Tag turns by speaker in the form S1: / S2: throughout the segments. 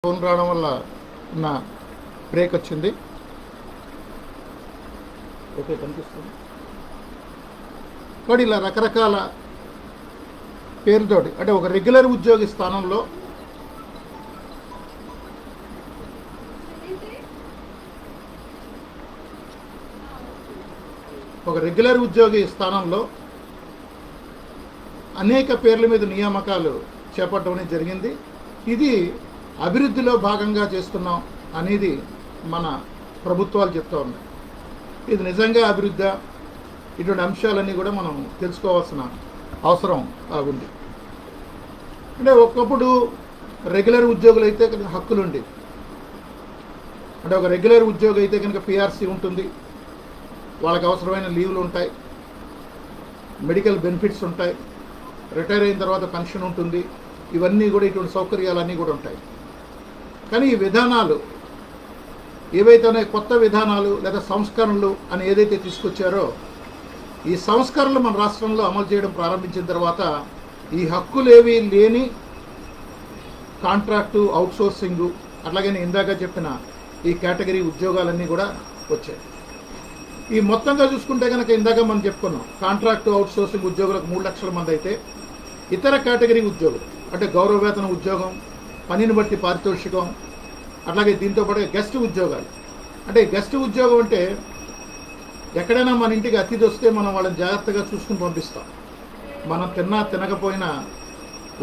S1: Phone రావడం వల్ల నా బ్రేక్ వచ్చింది. ఓకే, కనిపిస్తుంది. కానీ ఇలా రకరకాల పేరుతోటి అంటే ఒక రెగ్యులర్ ఉద్యోగి స్థానంలో అనేక పేర్ల మీద నియామకాలు చేపట్టడం జరిగింది. ఇది అభివృద్ధిలో భాగంగా చేస్తున్నాం అనేది మన ప్రభుత్వాలు చెప్తూ ఉన్నాయి. ఇది నిజంగా అభివృద్ధి, ఇటువంటి అంశాలన్నీ కూడా మనం తెలుసుకోవాల్సిన అవసరం ఉంది. అంటే ఒకప్పుడు రెగ్యులర్ ఉద్యోగులు అయితే కనుక హక్కులు ఉండేవి. అంటే ఒక రెగ్యులర్ ఉద్యోగి అయితే కనుక పిఆర్సీ ఉంటుంది, వాళ్ళకి అవసరమైన లీవ్లు ఉంటాయి, మెడికల్ బెనిఫిట్స్ ఉంటాయి, రిటైర్ అయిన తర్వాత పెన్షన్ ఉంటుంది, ఇవన్నీ కూడా ఇటువంటి సౌకర్యాలన్నీ కూడా ఉంటాయి. కానీ ఈ విధానాలు ఏవైతే కొత్త విధానాలు లేదా సంస్కరణలు అని ఏదైతే తీసుకొచ్చారో, ఈ సంస్కరణలు మన రాష్ట్రంలో అమలు చేయడం ప్రారంభించిన తర్వాత ఈ హక్కులేవి లేని కాంట్రాక్టు, అవుట్సోర్సింగు, అట్లాగే ఇందాక చెప్పిన ఈ కేటగిరీ ఉద్యోగాలన్నీ కూడా వచ్చాయి. ఈ మొత్తంగా చూసుకుంటే కనుక ఇందాక మనం చెప్పుకున్నాం, కాంట్రాక్టు, అవుట్సోర్సింగ్ ఉద్యోగులకు 3 లక్షల మంది అయితే ఇతర కేటగిరీ ఉద్యోగులు అంటే గౌరవ వేతన ఉద్యోగం, పనిని బట్టి పారితోషికం, అట్లాగే దీంతో పాటు గెస్ట్ ఉద్యోగాలు. అంటే గెస్ట్ ఉద్యోగం అంటే ఎక్కడైనా మన ఇంటికి అతిథి వస్తే మనం వాళ్ళని జాగ్రత్తగా చూసుకుని పంపిస్తాం. మనం తినకపోయినా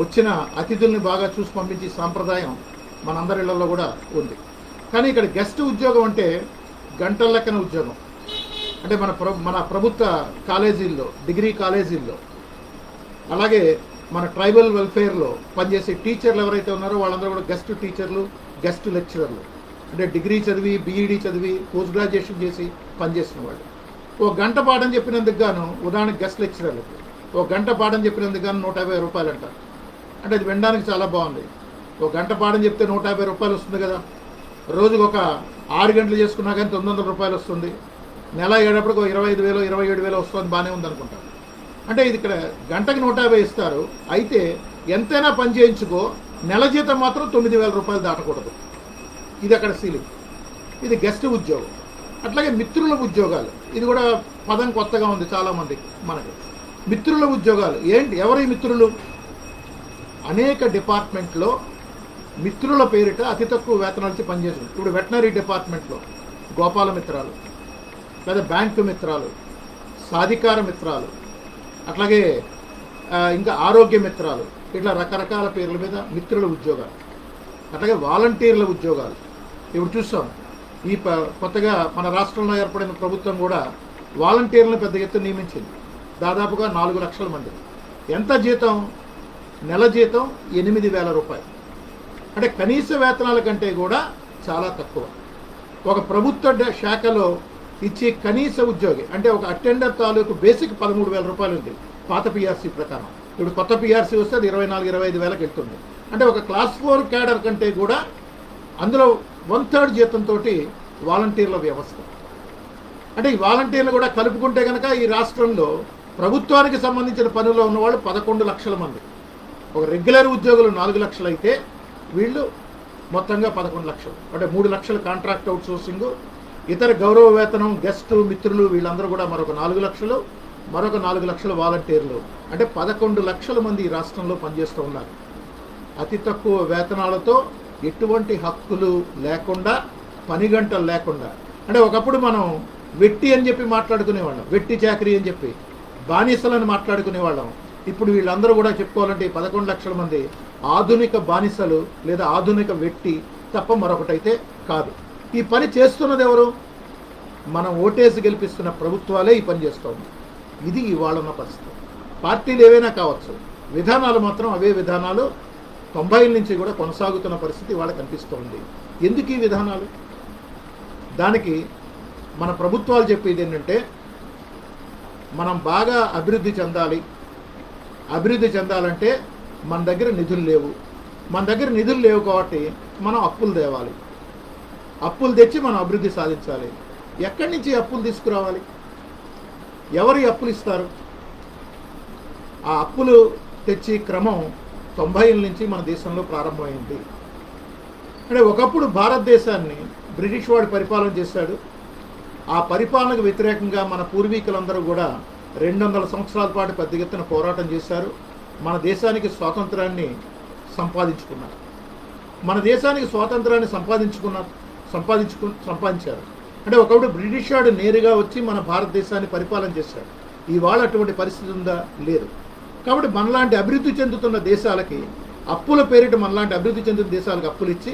S1: వచ్చిన అతిథుల్ని బాగా చూసి పంపించే సాంప్రదాయం మనందరి ఇళ్లలో కూడా ఉంది. కానీ ఇక్కడ గెస్ట్ ఉద్యోగం అంటే గంటల లెక్కన ఉద్యోగం. అంటే మన ప్రభుత్వ కాలేజీల్లో, డిగ్రీ కాలేజీల్లో, అలాగే మన ట్రైబల్ వెల్ఫేర్లో పనిచేసే టీచర్లు ఎవరైతే ఉన్నారో వాళ్ళందరూ కూడా గెస్ట్ టీచర్లు, గెస్ట్ లెక్చరర్లు. అంటే డిగ్రీ చదివి, బీఈడీ చదివి, పోస్ట్ గ్రాడ్యుయేషన్ చేసి పనిచేసిన వాళ్ళు. ఓ గంట పాఠం చెప్పినందుకు గాను, ఉదాహరణకు గెస్ట్ లెక్చరర్లకు ఓ గంట పాఠం చెప్పినందుకు గాను 150 రూపాయలు అంటారు. అంటే అది వినడానికి చాలా బాగుంది. ఓ గంట పాఠం చెప్తే 150 రూపాయలు వస్తుంది కదా. రోజుకు ఒక 6 గంటలు చేసుకున్నా కానీ 900 రూపాయలు వస్తుంది. నెల అయ్యేటప్పటికి 25,000, 27,000 వస్తుంది, బాగానే ఉందనుకుంటారు. అంటే ఇది ఇక్కడ గంటకి 150 ఇస్తారు. అయితే ఎంతైనా పని చేయించుకో, నెల జీతం మాత్రం 9,000 రూపాయలు దాటకూడదు. ఇది అక్కడ సీలింగ్. ఇది గెస్ట్ ఉద్యోగం. అట్లాగే మిత్రుల ఉద్యోగాలు, ఇది కూడా పదం కొత్తగా ఉంది చాలామందికి. మనకి మిత్రుల ఉద్యోగాలు ఏంటి? ఎవరి మిత్రులు? అనేక డిపార్ట్మెంట్లో మిత్రుల పేరిట అతి తక్కువ వేతనాలకి పనిచేస్తుంది. ఇప్పుడు వెటనరీ డిపార్ట్మెంట్లో గోపాల మిత్రాలు, లేదా బ్యాంకు మిత్రాలు, సాధికార మిత్రాలు, అట్లాగే ఇంకా ఆరోగ్య మిత్రాలు, ఇట్లా రకరకాల పేర్ల మీద మిత్రుల ఉద్యోగాలు. అట్లాగే వాలంటీర్ల ఉద్యోగాలు ఇప్పుడు చూస్తాం. ఈ కొత్తగా మన రాష్ట్రంలో ఏర్పడిన ప్రభుత్వం కూడా వాలంటీర్లను పెద్ద ఎత్తున నియమించింది. దాదాపుగా 4 లక్షల మంది. ఎంత జీతం? నెల జీతం 8,000 రూపాయలు. అంటే కనీస వేతనాల కంటే కూడా చాలా తక్కువ. ఒక ప్రభుత్వ శాఖలో ఇచ్చే కనీస ఉద్యోగి అంటే ఒక అటెండర్ తాలూకు బేసిక్ 13,000 రూపాయలు ఉంది పాత పిఆర్సీ ప్రకారం. ఇప్పుడు కొత్త పిఆర్సీ వస్తే అది 24,000-25,000 వెళ్తుంది. అంటే ఒక క్లాస్ 4 క్యాడర్ కంటే కూడా అందులో 1/3 జీతంతో వాలంటీర్ల వ్యవస్థ. అంటే ఈ వాలంటీర్లు కూడా కలుపుకుంటే కనుక ఈ రాష్ట్రంలో ప్రభుత్వానికి సంబంధించిన పనుల్లో ఉన్నవాళ్ళు 11 లక్షల మంది. ఒక రెగ్యులర్ ఉద్యోగులు 4 లక్షలు అయితే వీళ్ళు మొత్తంగా 11 లక్షలు. అంటే 3 లక్షల కాంట్రాక్ట్ అవుట్సోర్సింగ్, ఇతర గౌరవ వేతనం, గెస్టు, మిత్రులు వీళ్ళందరూ కూడా మరొక 4 లక్షలు, మరొక 4 లక్షల వాలంటీర్లు. అంటే 11 లక్షల మంది ఈ రాష్ట్రంలో పనిచేస్తూ ఉన్నారు. అతి తక్కువ వేతనాలతో, ఎటువంటి హక్కులు లేకుండా, పని గంటలు లేకుండా. అంటే ఒకప్పుడు మనం వెట్టి అని చెప్పి మాట్లాడుకునేవాళ్ళం, వెట్టి చాకరీ అని చెప్పి బానిసలని మాట్లాడుకునేవాళ్ళం. ఇప్పుడు వీళ్ళందరూ కూడా చెప్పుకోవాలంటే 11 లక్షల మంది ఆధునిక బానిసలు లేదా ఆధునిక వెట్టి తప్ప మరొకటైతే కాదు. ఈ పని చేస్తున్నది ఎవరు? మనం ఓటేసి గెలిపిస్తున్న ప్రభుత్వాలే ఈ పని చేస్తూ ఉన్నాయి. ఇది ఇవాళ ఉన్న పరిస్థితి. పార్టీలు ఏవైనా కావచ్చు, విధానాలు మాత్రం అవే విధానాలు 90ల నుంచి కూడా కొనసాగుతున్న పరిస్థితి ఇవాళ కనిపిస్తూ ఉంది. ఎందుకు ఈ విధానాలు? దానికి మన ప్రభుత్వాలు చెప్పేది ఏంటంటే, మనం బాగా అభివృద్ధి చెందాలి. అభివృద్ధి చెందాలంటే మన దగ్గర నిధులు లేవు. మన దగ్గర నిధులు లేవు కాబట్టి మనం అప్పులు తేవాలి. అప్పులు తెచ్చి మనం అభివృద్ధి సాధించాలి. ఎక్కడి నుంచి అప్పులు తీసుకురావాలి? ఎవరు అప్పులు ఇస్తారు? ఆ అప్పులు తెచ్చి క్రమం 90ల నుంచి మన దేశంలో ప్రారంభమైంది. అంటే ఒకప్పుడు భారతదేశాన్ని బ్రిటిష్ వాడు పరిపాలన చేశాడు. ఆ పరిపాలనకు వ్యతిరేకంగా మన పూర్వీకులందరూ కూడా 200 సంవత్సరాల పాటు పెద్ద ఎత్తున పోరాటం చేశారు. మన దేశానికి స్వాతంత్రాన్ని సంపాదించుకున్నారు. మన దేశానికి స్వాతంత్రాన్ని సంపాదించారు. అంటే ఒకప్పుడు బ్రిటిష్ వాడు నేరుగా వచ్చి మన భారతదేశాన్ని పరిపాలన చేశాడు. ఇవాళ అటువంటి పరిస్థితి ఉందా? లేదు. కాబట్టి మనలాంటి అభివృద్ధి చెందుతున్న దేశాలకి అప్పుల పేరిట మనలాంటి అభివృద్ధి చెందుతున్న దేశాలకు అప్పులు ఇచ్చి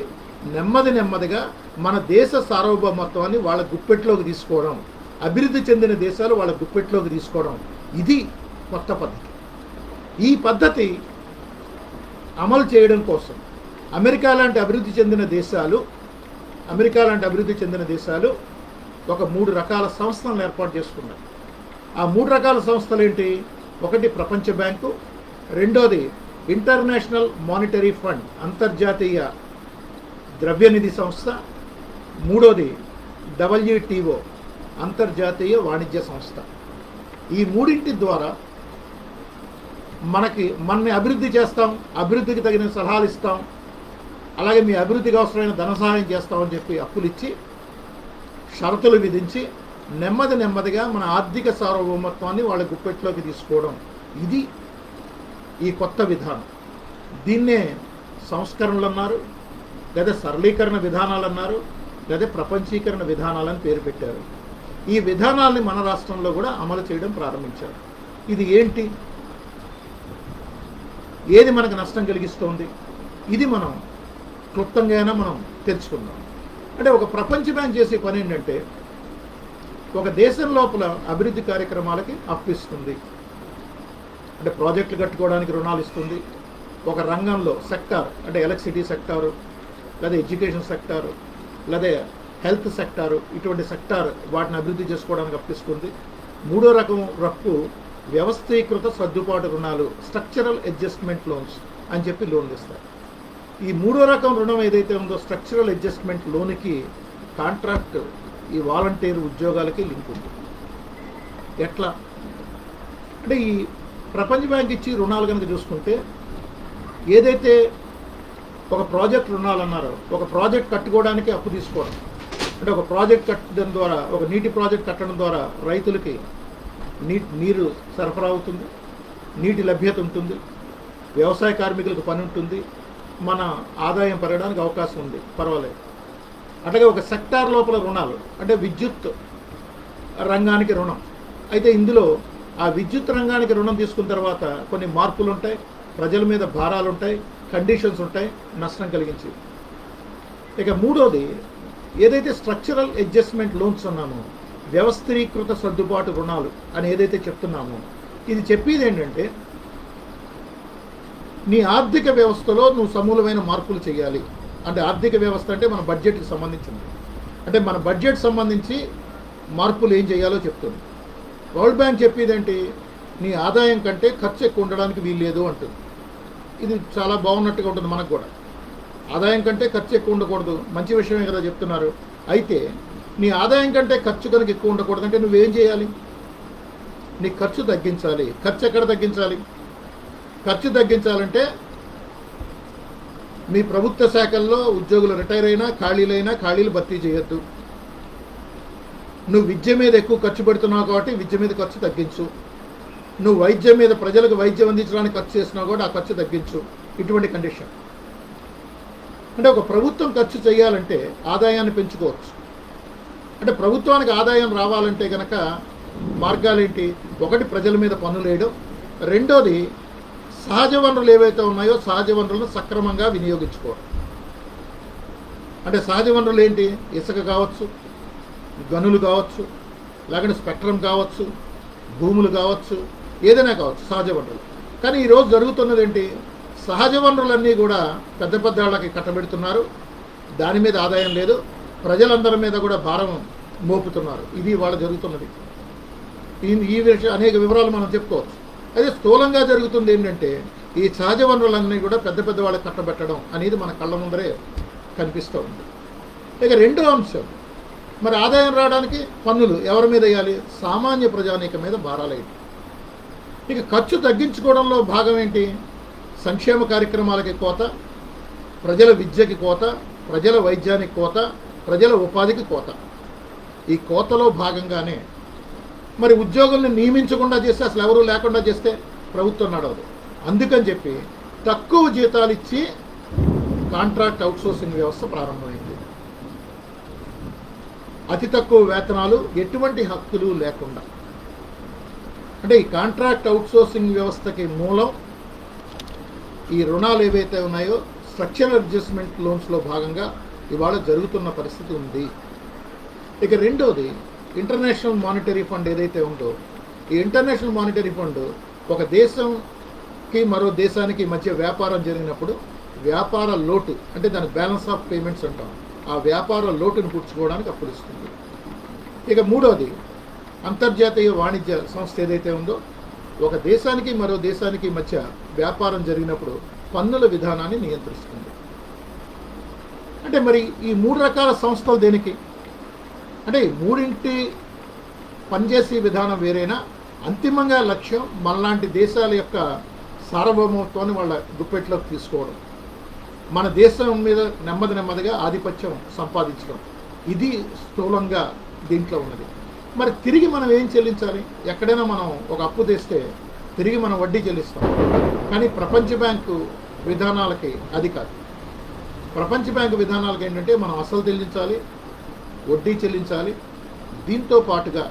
S1: నెమ్మదిగా మన దేశ సార్వభౌమత్వాన్ని వాళ్ళ గుప్పెట్లోకి తీసుకోవడం, అభివృద్ధి చెందిన దేశాలు వాళ్ళ గుప్పెట్లోకి తీసుకోవడం, ఇది కొత్త పద్ధతి. ఈ పద్ధతి అమలు చేయడం కోసం అమెరికా లాంటి అభివృద్ధి చెందిన దేశాలు ఒక 3 రకాల సంస్థలను ఏర్పాటు చేసుకున్నారు. ఆ 3 రకాల సంస్థలు ఏంటి? ఒకటి ప్రపంచ బ్యాంకు, రెండోది ఇంటర్నేషనల్ మానిటరీ ఫండ్ అంతర్జాతీయ ద్రవ్యనిధి సంస్థ, మూడోది WTO అంతర్జాతీయ వాణిజ్య సంస్థ. ఈ మూడింటి ద్వారా మనని అభివృద్ధి చేస్తాం, అభివృద్ధికి తగిన సలహాలు ఇస్తాం, అలాగే మీ అభివృద్ధికి అవసరమైన ధన సహాయం చేస్తామని చెప్పి అప్పులు ఇచ్చి షరతులు విధించి నెమ్మదిగా మన ఆర్థిక సార్వభౌమత్వాన్ని వాళ్ళ గుప్పెట్లోకి తీసుకోవడం, ఇది ఈ కొత్త విధానం. దీన్నే సంస్కరణలు అన్నారు, లేదా సరళీకరణ విధానాలు అన్నారు, లేదా ప్రపంచీకరణ విధానాలని పేరు పెట్టారు. ఈ విధానాల్ని మన రాష్ట్రంలో కూడా అమలు చేయడం ప్రారంభించారు. ఇది ఏంటి? ఏది మనకు నష్టం కలిగిస్తోంది? ఇది మనం క్లుప్తంగా మనం తెలుసుకుందాం. అంటే ఒక ప్రపంచ బ్యాంక్ చేసే పని ఏంటంటే ఒక దేశం లోపల అభివృద్ధి కార్యక్రమాలకి అప్పిస్తుంది. అంటే ప్రాజెక్టులు కట్టుకోవడానికి రుణాలు ఇస్తుంది. ఒక రంగంలో సెక్టార్ అంటే ఎలక్ట్రిసిటీ సెక్టారు, లేదా ఎడ్యుకేషన్ సెక్టారు, లేదా హెల్త్ సెక్టారు, ఇటువంటి సెక్టార్ వాటిని అభివృద్ధి చేసుకోవడానికి అప్పిస్తుంది. మూడో రకం రప్పు వ్యవస్థీకృత సర్దుబాటు రుణాలు, స్ట్రక్చరల్ అడ్జస్ట్మెంట్ లోన్స్ అని చెప్పి లోన్లు ఇస్తారు. ఈ మూడో రకం రుణం ఏదైతే ఉందో స్ట్రక్చరల్ అడ్జస్ట్మెంట్ లోన్కి కాంట్రాక్ట్ ఈ వాలంటీర్ ఉద్యోగాలకి లింక్ ఉంది. ఎట్లా అంటే ఈ ప్రపంచ బ్యాంక్ ఇచ్చి రుణాలు కనుక చూసుకుంటే ఏదైతే ఒక ప్రాజెక్ట్ రుణాలు అన్నారో, ఒక ప్రాజెక్ట్ కట్టుకోవడానికి అప్పు తీసుకోవడం, అంటే ఒక ప్రాజెక్ట్ కట్టడం ద్వారా, ఒక నీటి ప్రాజెక్ట్ కట్టడం ద్వారా రైతులకి నీరు సరఫరా అవుతుంది, నీటి లభ్యత ఉంటుంది, వ్యవసాయ కార్మికులకు పని ఉంటుంది, మన ఆదాయం పెరగడానికి అవకాశం ఉంది, పర్వాలేదు. అట్లాగే ఒక సెక్టార్ లోపల రుణాలు అంటే విద్యుత్ రంగానికి రుణం. అయితే ఇందులో ఆ విద్యుత్ రంగానికి రుణం తీసుకున్న తర్వాత కొన్ని మార్పులు ఉంటాయి, ప్రజల మీద భారాలు ఉంటాయి, కండిషన్స్ ఉంటాయి, నష్టం కలిగించి. ఇక మూడోది ఏదైతే స్ట్రక్చరల్ అడ్జస్ట్మెంట్ లోన్స్ అన్నామో, వ్యవస్థీకృత సర్దుబాటు రుణాలు అని ఏదైతే చెప్తున్నామో, ఇది చెప్పేది ఏంటంటే నీ ఆర్థిక వ్యవస్థలో నువ్వు సమూలమైన మార్పులు చేయాలి. అంటే ఆర్థిక వ్యవస్థ అంటే మన బడ్జెట్కి సంబంధించింది. అంటే మన బడ్జెట్ సంబంధించి మార్పులు ఏం చేయాలో చెప్తుంది. వరల్డ్ బ్యాంక్ చెప్పేది ఏంటి? నీ ఆదాయం కంటే ఖర్చు ఎక్కువ ఉండడానికి వీల్లేదు అంటుంది. ఇది చాలా బాగున్నట్టుగా ఉంటుంది మనకు కూడా. ఆదాయం కంటే ఖర్చు ఎక్కువ ఉండకూడదు, మంచి విషయమే కదా చెప్తున్నారు. అయితే నీ ఆదాయం కంటే ఖర్చు కనుక ఎక్కువ ఉండకూడదు అంటే నువ్వేం చేయాలి? నీ ఖర్చు తగ్గించాలి. ఖర్చు ఎక్కడ తగ్గించాలి? ఖర్చు తగ్గించాలంటే మీ ప్రభుత్వ శాఖల్లో ఉద్యోగులు రిటైర్ అయినా, ఖాళీలు భర్తీ చేయొద్దు. నువ్వు విద్య మీద ఎక్కువ ఖర్చు పెడుతున్నావు కాబట్టి విద్య మీద ఖర్చు తగ్గించు. నువ్వు వైద్యం మీద, ప్రజలకు వైద్యం అందించడానికి ఖర్చు చేస్తున్నావు కాబట్టి ఆ ఖర్చు తగ్గించు. ఇటువంటి కండిషన్. అంటే ఒక ప్రభుత్వం ఖర్చు చేయాలంటే ఆదాయాన్ని పెంచుకోవచ్చు. అంటే ప్రభుత్వానికి ఆదాయం రావాలంటే కనుక మార్గాలేంటి? ఒకటి ప్రజల మీద పన్నులు వేయడం, రెండోది సహజ వనరులు ఏవైతే ఉన్నాయో సహజ వనరులను సక్రమంగా వినియోగించుకోవడం. అంటే సహజ వనరులు ఏంటి? ఇసుక కావచ్చు, గనులు కావచ్చు, లేకుంటే స్పెక్ట్రమ్ కావచ్చు, భూములు కావచ్చు, ఏదైనా కావచ్చు సహజ వనరులు. కానీ ఈరోజు జరుగుతున్నది ఏంటి? సహజ వనరులన్నీ కూడా పెద్ద వాళ్ళకి కట్టబెడుతున్నారు, దాని మీద ఆదాయం లేదు, ప్రజలందరి మీద కూడా భారం మోపుతున్నారు. ఇది వాళ్ళ జరుగుతున్నది. ఈ విషయం అనేక వివరాలు మనం చెప్పుకోవచ్చు. అయితే స్థూలంగా జరుగుతుంది ఏంటంటే ఈ సహజ వనరులన్నీ కూడా పెద్ద వాళ్ళకి కట్టబెట్టడం అనేది మన కళ్ళ ముందరే కనిపిస్తూ ఉంది. ఇక రెండో అంశం, మరి ఆదాయం రావడానికి పన్నులు ఎవరి మీద వేయాలి? సామాన్య ప్రజానీకం మీద భారాలేంటి? ఇక ఖర్చు తగ్గించుకోవడంలో భాగం ఏంటి? సంక్షేమ కార్యక్రమాలకి కోత, ప్రజల విద్యకి కోత, ప్రజల వైద్యానికి కోత, ప్రజల ఉపాధికి కోత. ఈ కోతలో భాగంగానే మరి ఉద్యోగుల్ని నియమించకుండా చేస్తే, అసలు ఎవరూ లేకుండా చేస్తే ప్రభుత్వం నడవదు. అందుకని చెప్పి తక్కువ జీతాలు ఇచ్చి కాంట్రాక్ట్ అవుట్సోర్సింగ్ వ్యవస్థ ప్రారంభమైంది. అతి తక్కువ వేతనాలు, ఎటువంటి హక్కులు లేకుండా. అంటే ఈ కాంట్రాక్ట్ అవుట్సోర్సింగ్ వ్యవస్థకి మూలం ఈ రుణాలు ఏవైతే ఉన్నాయో స్ట్రక్చరల్ అడ్జస్ట్మెంట్ లోన్స్లో భాగంగా ఇవాళ జరుగుతున్న పరిస్థితి ఉంది. ఇక రెండోది ఇంటర్నేషనల్ మానిటరీ ఫండ్ ఏదైతే ఉందో, ఈ ఇంటర్నేషనల్ మానిటరీ ఫండ్ ఒక దేశంకి మరో దేశానికి మధ్య వ్యాపారం జరిగినప్పుడు వ్యాపార లోటు, అంటే దాని బ్యాలెన్స్ ఆఫ్ పేమెంట్స్ అంటాం, ఆ వ్యాపార లోటును పూడ్చుకోవడానికి అప్పులు ఇస్తుంది. ఇక మూడోది అంతర్జాతీయ వాణిజ్య సంస్థ ఏదైతే ఉందో, ఒక దేశానికి మరో దేశానికి మధ్య వ్యాపారం జరిగినప్పుడు పన్నుల విధానాన్ని నియంత్రిస్తుంది. అంటే మరి ఈ మూడు రకాల సంస్థలు దేనికి? అంటే ఈ మూడింటి పనిచేసే విధానం వేరైనా అంతిమంగా లక్ష్యం మనలాంటి దేశాల యొక్క సార్వభౌమత్వాన్ని వాళ్ళ గుప్పెట్లోకి తీసుకోవడం, మన దేశం మీద నెమ్మదిగా ఆధిపత్యం సంపాదించడం. ఇది స్థూలంగా దీంట్లో ఉన్నది. మరి తిరిగి మనం ఏం చెల్లించాలి? ఎక్కడైనా మనం ఒక అప్పు తెస్తే తిరిగి మనం వడ్డీ చెల్లిస్తాం. కానీ ప్రపంచ బ్యాంకు విధానాలకి అది కాదు. ప్రపంచ బ్యాంకు విధానాలకి ఏంటంటే మనం అసలు చెల్లించాలి, వడ్డీ చెల్లించాలి. దీంతో పాటుగా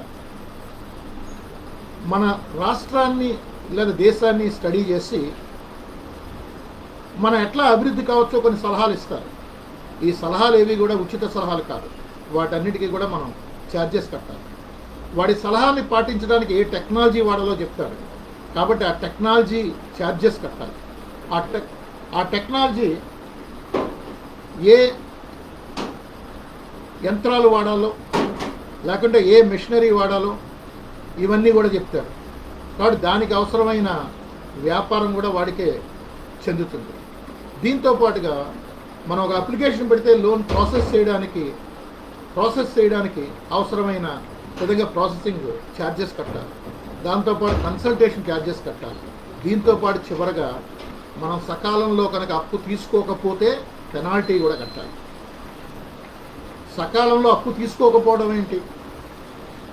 S1: మన రాష్ట్రాన్ని లేదా దేశాన్ని స్టడీ చేసి మనం ఎట్లా అభివృద్ధి కావచ్చో కొన్ని సలహాలు ఇస్తారు. ఈ సలహాలు ఏవి కూడా ఉచిత సలహాలు కాదు, వాటన్నిటికీ కూడా మనం ఛార్జెస్ కట్టాలి. వాడి సలహాన్ని పాటించడానికి ఏ టెక్నాలజీ వాడాలో చెప్తాడు, కాబట్టి ఆ టెక్నాలజీ ఛార్జెస్ కట్టాలి. ఆ టెక్నాలజీ ఏ యంత్రాలు వాడాలో, లేకుంటే ఏ మిషనరీ వాడాలో ఇవన్నీ కూడా చెప్తారు. కాబట్టి దానికి అవసరమైన వ్యాపారం కూడా వాడికే చెందుతుంది. దీంతో పాటుగా మనం ఒక అప్లికేషన్ పెడితే లోన్ ప్రాసెస్ చేయడానికి అవసరమైన విధంగా ప్రాసెసింగ్ ఛార్జెస్ కట్టాలి. దాంతోపాటు కన్సల్టేషన్ ఛార్జెస్ కట్టాలి. దీంతోపాటు చివరగా మనం సకాలంలో కనుక అప్పు తీసుకోకపోతే పెనాల్టీ కూడా కట్టాలి. సకాలంలో అప్పు తీసుకోకపోవడం ఏంటి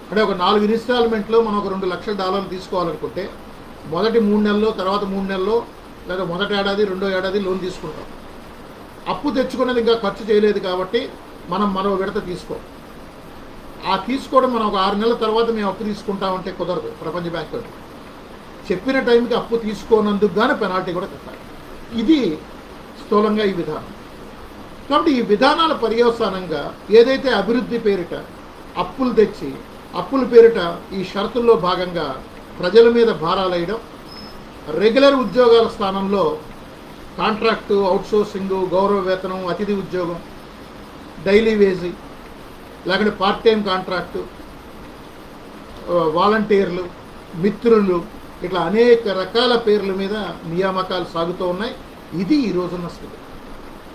S1: అంటే, ఒక 4 ఇన్స్టాల్మెంట్లో మనం ఒక $2 లక్షలు తీసుకోవాలనుకుంటే మొదటి 3 నెలల్లో, తర్వాత 3 నెలల్లో, లేదా మొదటి ఏడాది, రెండో ఏడాది లోన్ తీసుకుంటాం. అప్పు తెచ్చుకున్నది ఇంకా ఖర్చు చేయలేదు కాబట్టి మనం మరో విడత తీసుకోవడం మనం ఒక 6 నెలల తర్వాత మేము అప్పు తీసుకుంటామంటే కుదరదు. ప్రపంచ బ్యాంకు చెప్పిన టైంకి అప్పు తీసుకోనందుకు కానీ పెనాల్టీ కూడా కట్టాలి. ఇది స్థూలంగా ఈ విధానం. కాబట్టి ఈ విధానాల పర్యవసానంగా ఏదైతే అభివృద్ధి పేరిట అప్పులు తెచ్చి, అప్పుల పేరిట ఈ షరతుల్లో భాగంగా ప్రజల మీద భారాలు వేయడం, రెగ్యులర్ ఉద్యోగాల స్థానంలో కాంట్రాక్టు, అవుట్సోర్సింగు, గౌరవ వేతనం, అతిథి ఉద్యోగం, డైలీ వేజీ, లేకుంటే పార్ట్ టైం కాంట్రాక్టు, వాలంటీర్లు, మిత్రులు, ఇట్లా అనేక రకాల పేర్ల మీద నియామకాలు సాగుతూ ఉన్నాయి. ఇది ఈ రోజున్న స్థితి.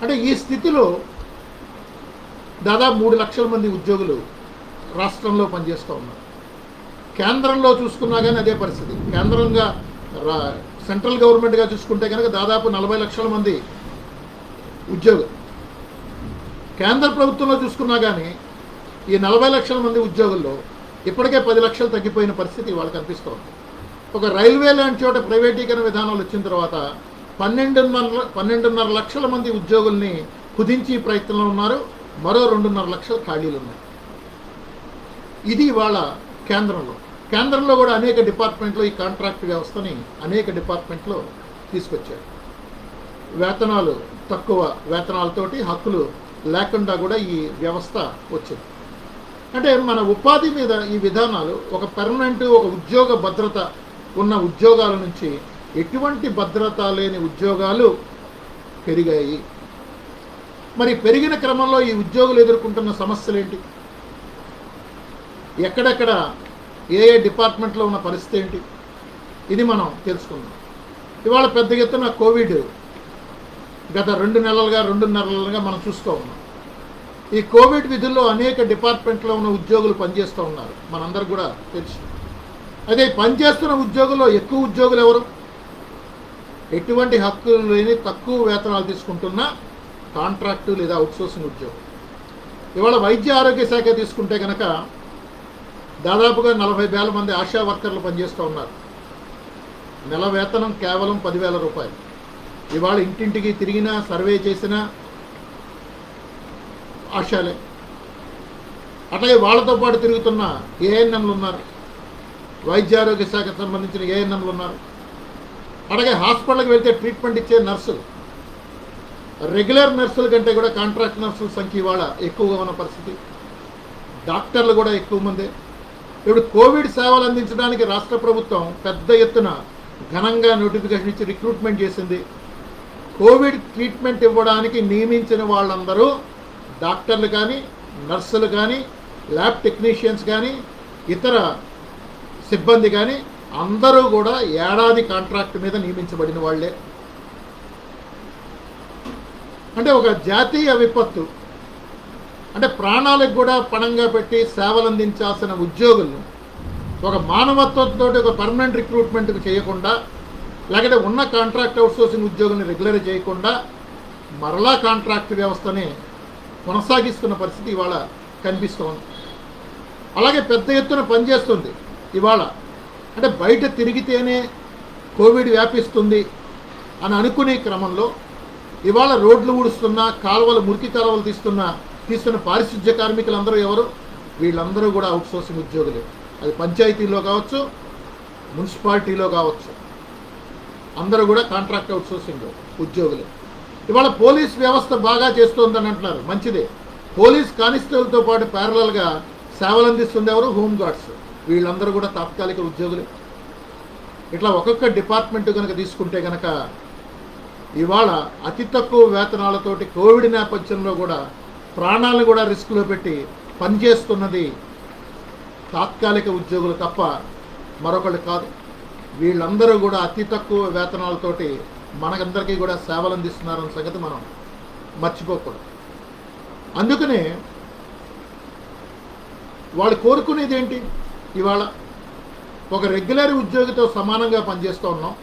S1: అంటే ఈ స్థితిలో దాదాపు 3 లక్షల మంది ఉద్యోగులు రాష్ట్రంలో పనిచేస్తూ ఉన్నారు. కేంద్రంలో చూసుకున్నా కానీ అదే పరిస్థితి. కేంద్రంగా సెంట్రల్ గవర్నమెంట్గా చూసుకుంటే కనుక దాదాపు 40 లక్షల మంది ఉద్యోగులు. కేంద్ర ప్రభుత్వంలో చూసుకున్నా కానీ ఈ 40 లక్షల మంది ఉద్యోగుల్లో ఇప్పటికే 10 లక్షలు తగ్గిపోయిన పరిస్థితి వాళ్ళకి కనిపిస్తోంది. ఒక రైల్వే లాంటి చోట ప్రైవేటీకరణ విధానాలు వచ్చిన తర్వాత 12.5 లక్షల మంది ఉద్యోగుల్ని కుదించి ప్రయత్నంలో ఉన్నారు. మరో 2.5 లక్షల ఖాళీలు ఉన్నాయి. ఇది ఇవాళ కేంద్రంలో కూడా అనేక డిపార్ట్మెంట్లో ఈ కాంట్రాక్ట్ వ్యవస్థని అనేక డిపార్ట్మెంట్లో తీసుకొచ్చారు. వేతనాలు తక్కువ వేతనాలతోటి హక్కులు లేకుండా కూడా ఈ వ్యవస్థ వచ్చింది. అంటే మన ఉపాధి మీద ఈ విధానాలు ఒక పర్మనెంట్, ఒక ఉద్యోగ భద్రత ఉన్న ఉద్యోగాల నుంచి ఎటువంటి భద్రత లేని ఉద్యోగాలు పెరిగాయి. మరి పెరిగిన క్రమంలో ఈ ఉద్యోగులు ఎదుర్కొంటున్న సమస్యలు ఏంటి, ఎక్కడెక్కడ ఏ డిపార్ట్మెంట్లో ఉన్న పరిస్థితి ఏంటి, ఇది మనం తెలుసుకుందాం. ఇవాళ పెద్ద ఎత్తున కోవిడ్ గత 2.5 నెలలుగా మనం చూస్తూ ఉన్నాం. ఈ కోవిడ్ విధుల్లో అనేక డిపార్ట్మెంట్లో ఉన్న ఉద్యోగులు పనిచేస్తూ ఉన్నారు, మనందరూ కూడా తెలుసు. అదే పనిచేస్తున్న ఉద్యోగుల్లో ఎక్కువ ఉద్యోగులు ఎవరు? ఎటువంటి హక్కులు లేని తక్కువ వేతనాలు తీసుకుంటున్న కాంట్రాక్టు లేదా అవుట్సోర్సింగ్ ఉద్యోగం. ఇవాళ వైద్య ఆరోగ్య శాఖ తీసుకుంటే కనుక దాదాపుగా 40,000 మంది ఆశా వర్కర్లు పనిచేస్తూ ఉన్నారు. నెల వేతనం కేవలం 10,000 రూపాయలు. ఇవాళ ఇంటింటికి తిరిగినా సర్వే చేసినా ఆశాలే. అట్లాగే వాళ్ళతో పాటు తిరుగుతున్న ఏఎన్ఎంలు ఉన్నారు, వైద్య ఆరోగ్య శాఖకు సంబంధించిన ఏఎన్ఎంలు ఉన్నారు. అట్లాగే హాస్పిటల్కి వెళ్తే ట్రీట్మెంట్ ఇచ్చే నర్సులు, రెగ్యులర్ నర్సుల కంటే కూడా కాంట్రాక్ట్ నర్సుల సంఖ్య ఇవాళ ఎక్కువగా ఉన్న పరిస్థితి. డాక్టర్లు కూడా ఎక్కువ మందే. ఇప్పుడు కోవిడ్ సేవలు అందించడానికి రాష్ట్ర ప్రభుత్వం పెద్ద ఎత్తున ఘనంగా నోటిఫికేషన్ ఇచ్చి రిక్రూట్మెంట్ చేసింది. కోవిడ్ ట్రీట్మెంట్ ఇవ్వడానికి నియమించిన వాళ్ళందరూ డాక్టర్లు కానీ, నర్సులు కానీ, ల్యాబ్ టెక్నీషియన్స్ కానీ, ఇతర సిబ్బంది కానీ అందరూ కూడా ఏడాది కాంట్రాక్ట్ మీద నియమించబడిన వాళ్లే. అంటే ఒక జాతీయ విపత్తు, అంటే ప్రాణాలకు కూడా పణంగా పెట్టి సేవలు అందించాల్సిన ఉద్యోగులను ఒక మానవత్వంతో ఒక పర్మనెంట్ రిక్రూట్మెంట్ చేయకుండా, లేకపోతే ఉన్న కాంట్రాక్ట్ అవుట్సోర్సింగ్ ఉద్యోగుల్ని రెగ్యులర్ చేయకుండా మరలా కాంట్రాక్ట్ వ్యవస్థని కొనసాగిస్తున్న పరిస్థితి ఇవాళ కనిపిస్తోంది. అలాగే పెద్ద ఎత్తున పనిచేస్తుంది ఇవాళ. అంటే బయట తిరిగితేనే కోవిడ్ వ్యాపిస్తుంది అని అనుకునే క్రమంలో ఇవాళ రోడ్లు ఊడుస్తున్నా, కాలువలు, మురికి కాలువలు తీస్తున్న పారిశుద్ధ్య కార్మికులందరూ ఎవరు? వీళ్ళందరూ కూడా అవుట్సోర్సింగ్ ఉద్యోగులే. అది పంచాయతీలో కావచ్చు, మున్సిపాలిటీలో కావచ్చు, అందరూ కూడా కాంట్రాక్ట్ అవుట్సోర్సింగ్ ఉద్యోగులే. ఇవాళ పోలీస్ వ్యవస్థ బాగా చేస్తోందని అంటున్నారు, మంచిదే. పోలీస్ కానిస్టేబుల్తో పాటు ప్యారలల్గా సేవలు అందిస్తుంది ఎవరు? హోంగార్డ్స్. వీళ్ళందరూ కూడా తాత్కాలిక ఉద్యోగులే. ఇట్లా ఒక్కొక్క డిపార్ట్మెంట్ కనుక తీసుకుంటే కనుక ఇవాళ అతి తక్కువ వేతనాలతోటి కోవిడ్ నేపథ్యంలో కూడా ప్రాణాలను కూడా రిస్క్లో పెట్టి పనిచేస్తున్నది తాత్కాలిక ఉద్యోగులు తప్ప మరొకళ్ళు కాదు. వీళ్ళందరూ కూడా అతి తక్కువ వేతనాలతోటి మనకందరికీ కూడా సేవలు అందిస్తున్నారన్న సంగతి మనం మర్చిపోకూడదు. అందుకనే వాళ్ళు కోరుకునేది ఏంటి? ఇవాళ ఒక రెగ్యులర్ ఉద్యోగితో సమానంగా పనిచేస్తూ ఉన్నాం,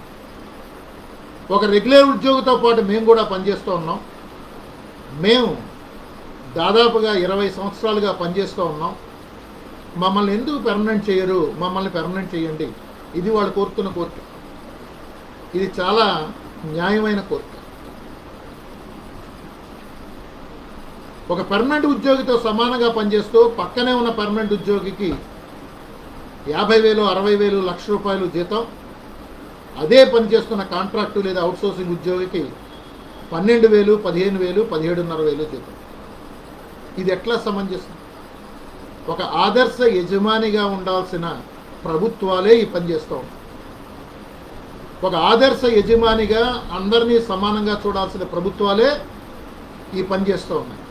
S1: ఒక రెగ్యులర్ ఉద్యోగితో పాటు మేము కూడా పనిచేస్తూ ఉన్నాం. మేము దాదాపుగా 20 సంవత్సరాలుగా పనిచేస్తూ ఉన్నాం. మమ్మల్ని ఎందుకు పెర్మనెంట్ చేయరు? మమ్మల్ని పెర్మనెంట్ చేయండి. ఇది వాళ్ళు కోరుతున్న కోరిక. ఇది చాలా న్యాయమైన కోరిక. ఒక పర్మనెంట్ ఉద్యోగితో సమానంగా పనిచేస్తూ పక్కనే ఉన్న పర్మనెంట్ ఉద్యోగికి 50,000, 60,000, ₹1,00,000 జీతం, అదే పనిచేస్తున్న కాంట్రాక్టు లేదా అవుట్సోర్సింగ్ ఉద్యోగికి 12,000, 15,000, 17,500 జీతం. ఇది ఎట్లా సమంజసం? ఒక ఆదర్శ యజమానిగా ఉండాల్సిన ప్రభుత్వాలే ఈ పని చేస్తూ ఉంటాయి. ఒక ఆదర్శ యజమానిగా అందరినీ సమానంగా చూడాల్సిన ప్రభుత్వాలే ఈ పని చేస్తూ ఉన్నాయి.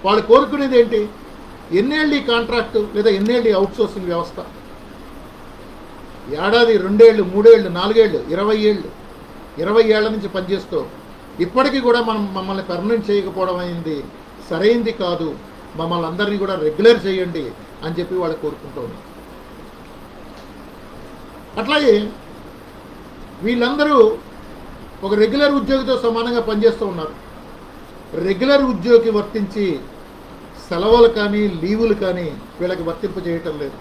S1: వాళ్ళు కోరుకునేది ఏంటి? ఎన్నేళ్ళు ఈ కాంట్రాక్టు లేదా ఎన్నేళ్ళు ఈ అవుట్సోర్సింగ్ వ్యవస్థ? ఏడాది, 2 ఏళ్ళు, 3 ఏళ్ళు, 4 ఏళ్ళు, 20 ఏళ్ళు, 20 ఏళ్ల నుంచి పనిచేస్తూ ఇప్పటికీ కూడా మమ్మల్ని పర్మనెంట్ చేయకపోవడం అయింది సరైంది కాదు, మమ్మల్ని అందరినీ కూడా రెగ్యులర్ చేయండి అని చెప్పి వాళ్ళు కోరుకుంటూ ఉన్నారు. అట్లాగే వీళ్ళందరూ ఒక రెగ్యులర్ ఉద్యోగితో సమానంగా పనిచేస్తూ ఉన్నారు. రెగ్యులర్ ఉద్యోగి వర్తించి సెలవులు కానీ, లీవులు కానీ వీళ్ళకి వర్తింపు చేయటం లేదు.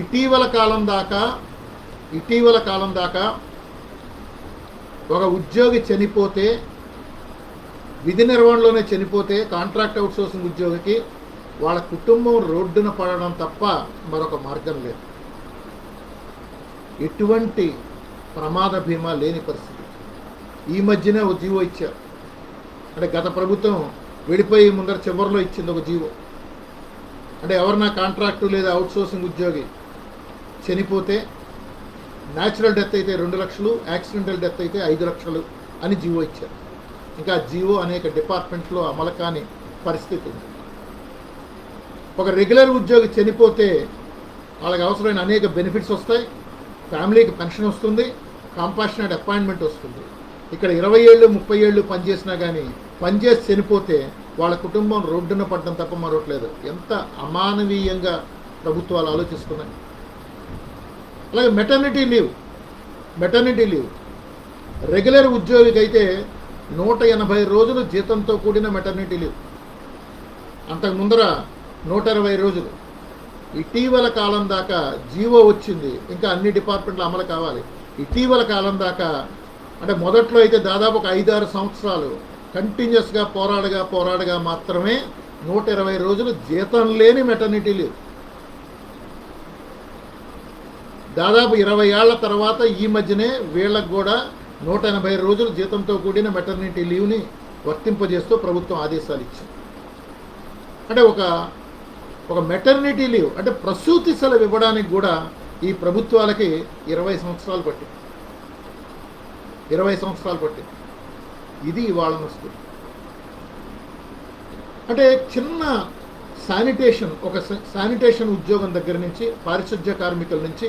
S1: ఇటీవల కాలం దాకా ఒక ఉద్యోగి చనిపోతే, విధి నిర్వహణలోనే చనిపోతే, కాంట్రాక్ట్ అవుట్సోర్సింగ్ ఉద్యోగికి వాళ్ళ కుటుంబం రోడ్డున పడడం తప్ప మరొక మార్గం లేదు. ఎటువంటి ప్రమాద బీమా లేని పరిస్థితి. ఈ మధ్యనే ఒక జీవో ఇచ్చారు. అంటే గత ప్రభుత్వం వెళ్ళిపోయి ముందర చివరిలో ఇచ్చింది ఒక జీవో. అంటే ఎవరన్నా కాంట్రాక్టు లేదా అవుట్సోర్సింగ్ ఉద్యోగి చనిపోతే న్యాచురల్ డెత్ అయితే 2 లక్షలు, యాక్సిడెంటల్ డెత్ అయితే 5 లక్షలు అని జీవో ఇచ్చారు. ఇంకా జీవో అనేక డిపార్ట్మెంట్లో అమలు కాని పరిస్థితి ఉంది. ఒక రెగ్యులర్ ఉద్యోగి చనిపోతే వాళ్ళకి అవసరమైన అనేక బెనిఫిట్స్ వస్తాయి. ఫ్యామిలీకి పెన్షన్ వస్తుంది, కాంపాషనేట్ అపాయింట్మెంట్ వస్తుంది. ఇక్కడ 20 ఏళ్ళు, 30 ఏళ్ళు పనిచేసినా కానీ పనిచేసి చనిపోతే వాళ్ళ కుటుంబం రోడ్డున పడడం తప్ప మరొకట్లేదు. ఎంత అమానవీయంగా ప్రభుత్వాలు ఆలోచిస్తున్నాయి. అలాగే మెటర్నిటీ లీవ్ రెగ్యులర్ ఉద్యోగికి అయితే 180 రోజులు జీతంతో కూడిన మెటర్నిటీ లీవ్. అంతకు ముందర 120 రోజులు. ఇటీవల కాలం దాకా జీవో వచ్చింది, ఇంకా అన్ని డిపార్ట్మెంట్లు అమలు కావాలి. ఇటీవల కాలం దాకా అంటే మొదట్లో అయితే దాదాపు ఒక 5-6 సంవత్సరాలు కంటిన్యూస్గా పోరాడగా మాత్రమే 120 రోజులు జీతం లేని మెటర్నిటీ లీవ్. దాదాపు 20 ఏళ్ల తర్వాత ఈ మధ్యనే వీళ్ళకు కూడా 180 రోజులు జీతంతో కూడిన మెటర్నిటీ లీవ్ని వర్తింపజేస్తూ ప్రభుత్వం ఆదేశాలు ఇచ్చింది. అంటే ఒక మెటర్నిటీ లీవ్ అంటే ప్రసూతి సెలవు ఇవ్వడానికి కూడా ఈ ప్రభుత్వాలకి 20 సంవత్సరాలు పట్టింది. 20 సంవత్సరాలు పట్టింది. ఇది ఇవాళ వస్తుంది. అంటే చిన్న శానిటేషన్ ఉద్యోగం దగ్గర నుంచి, పారిశుధ్య కార్మికుల నుంచి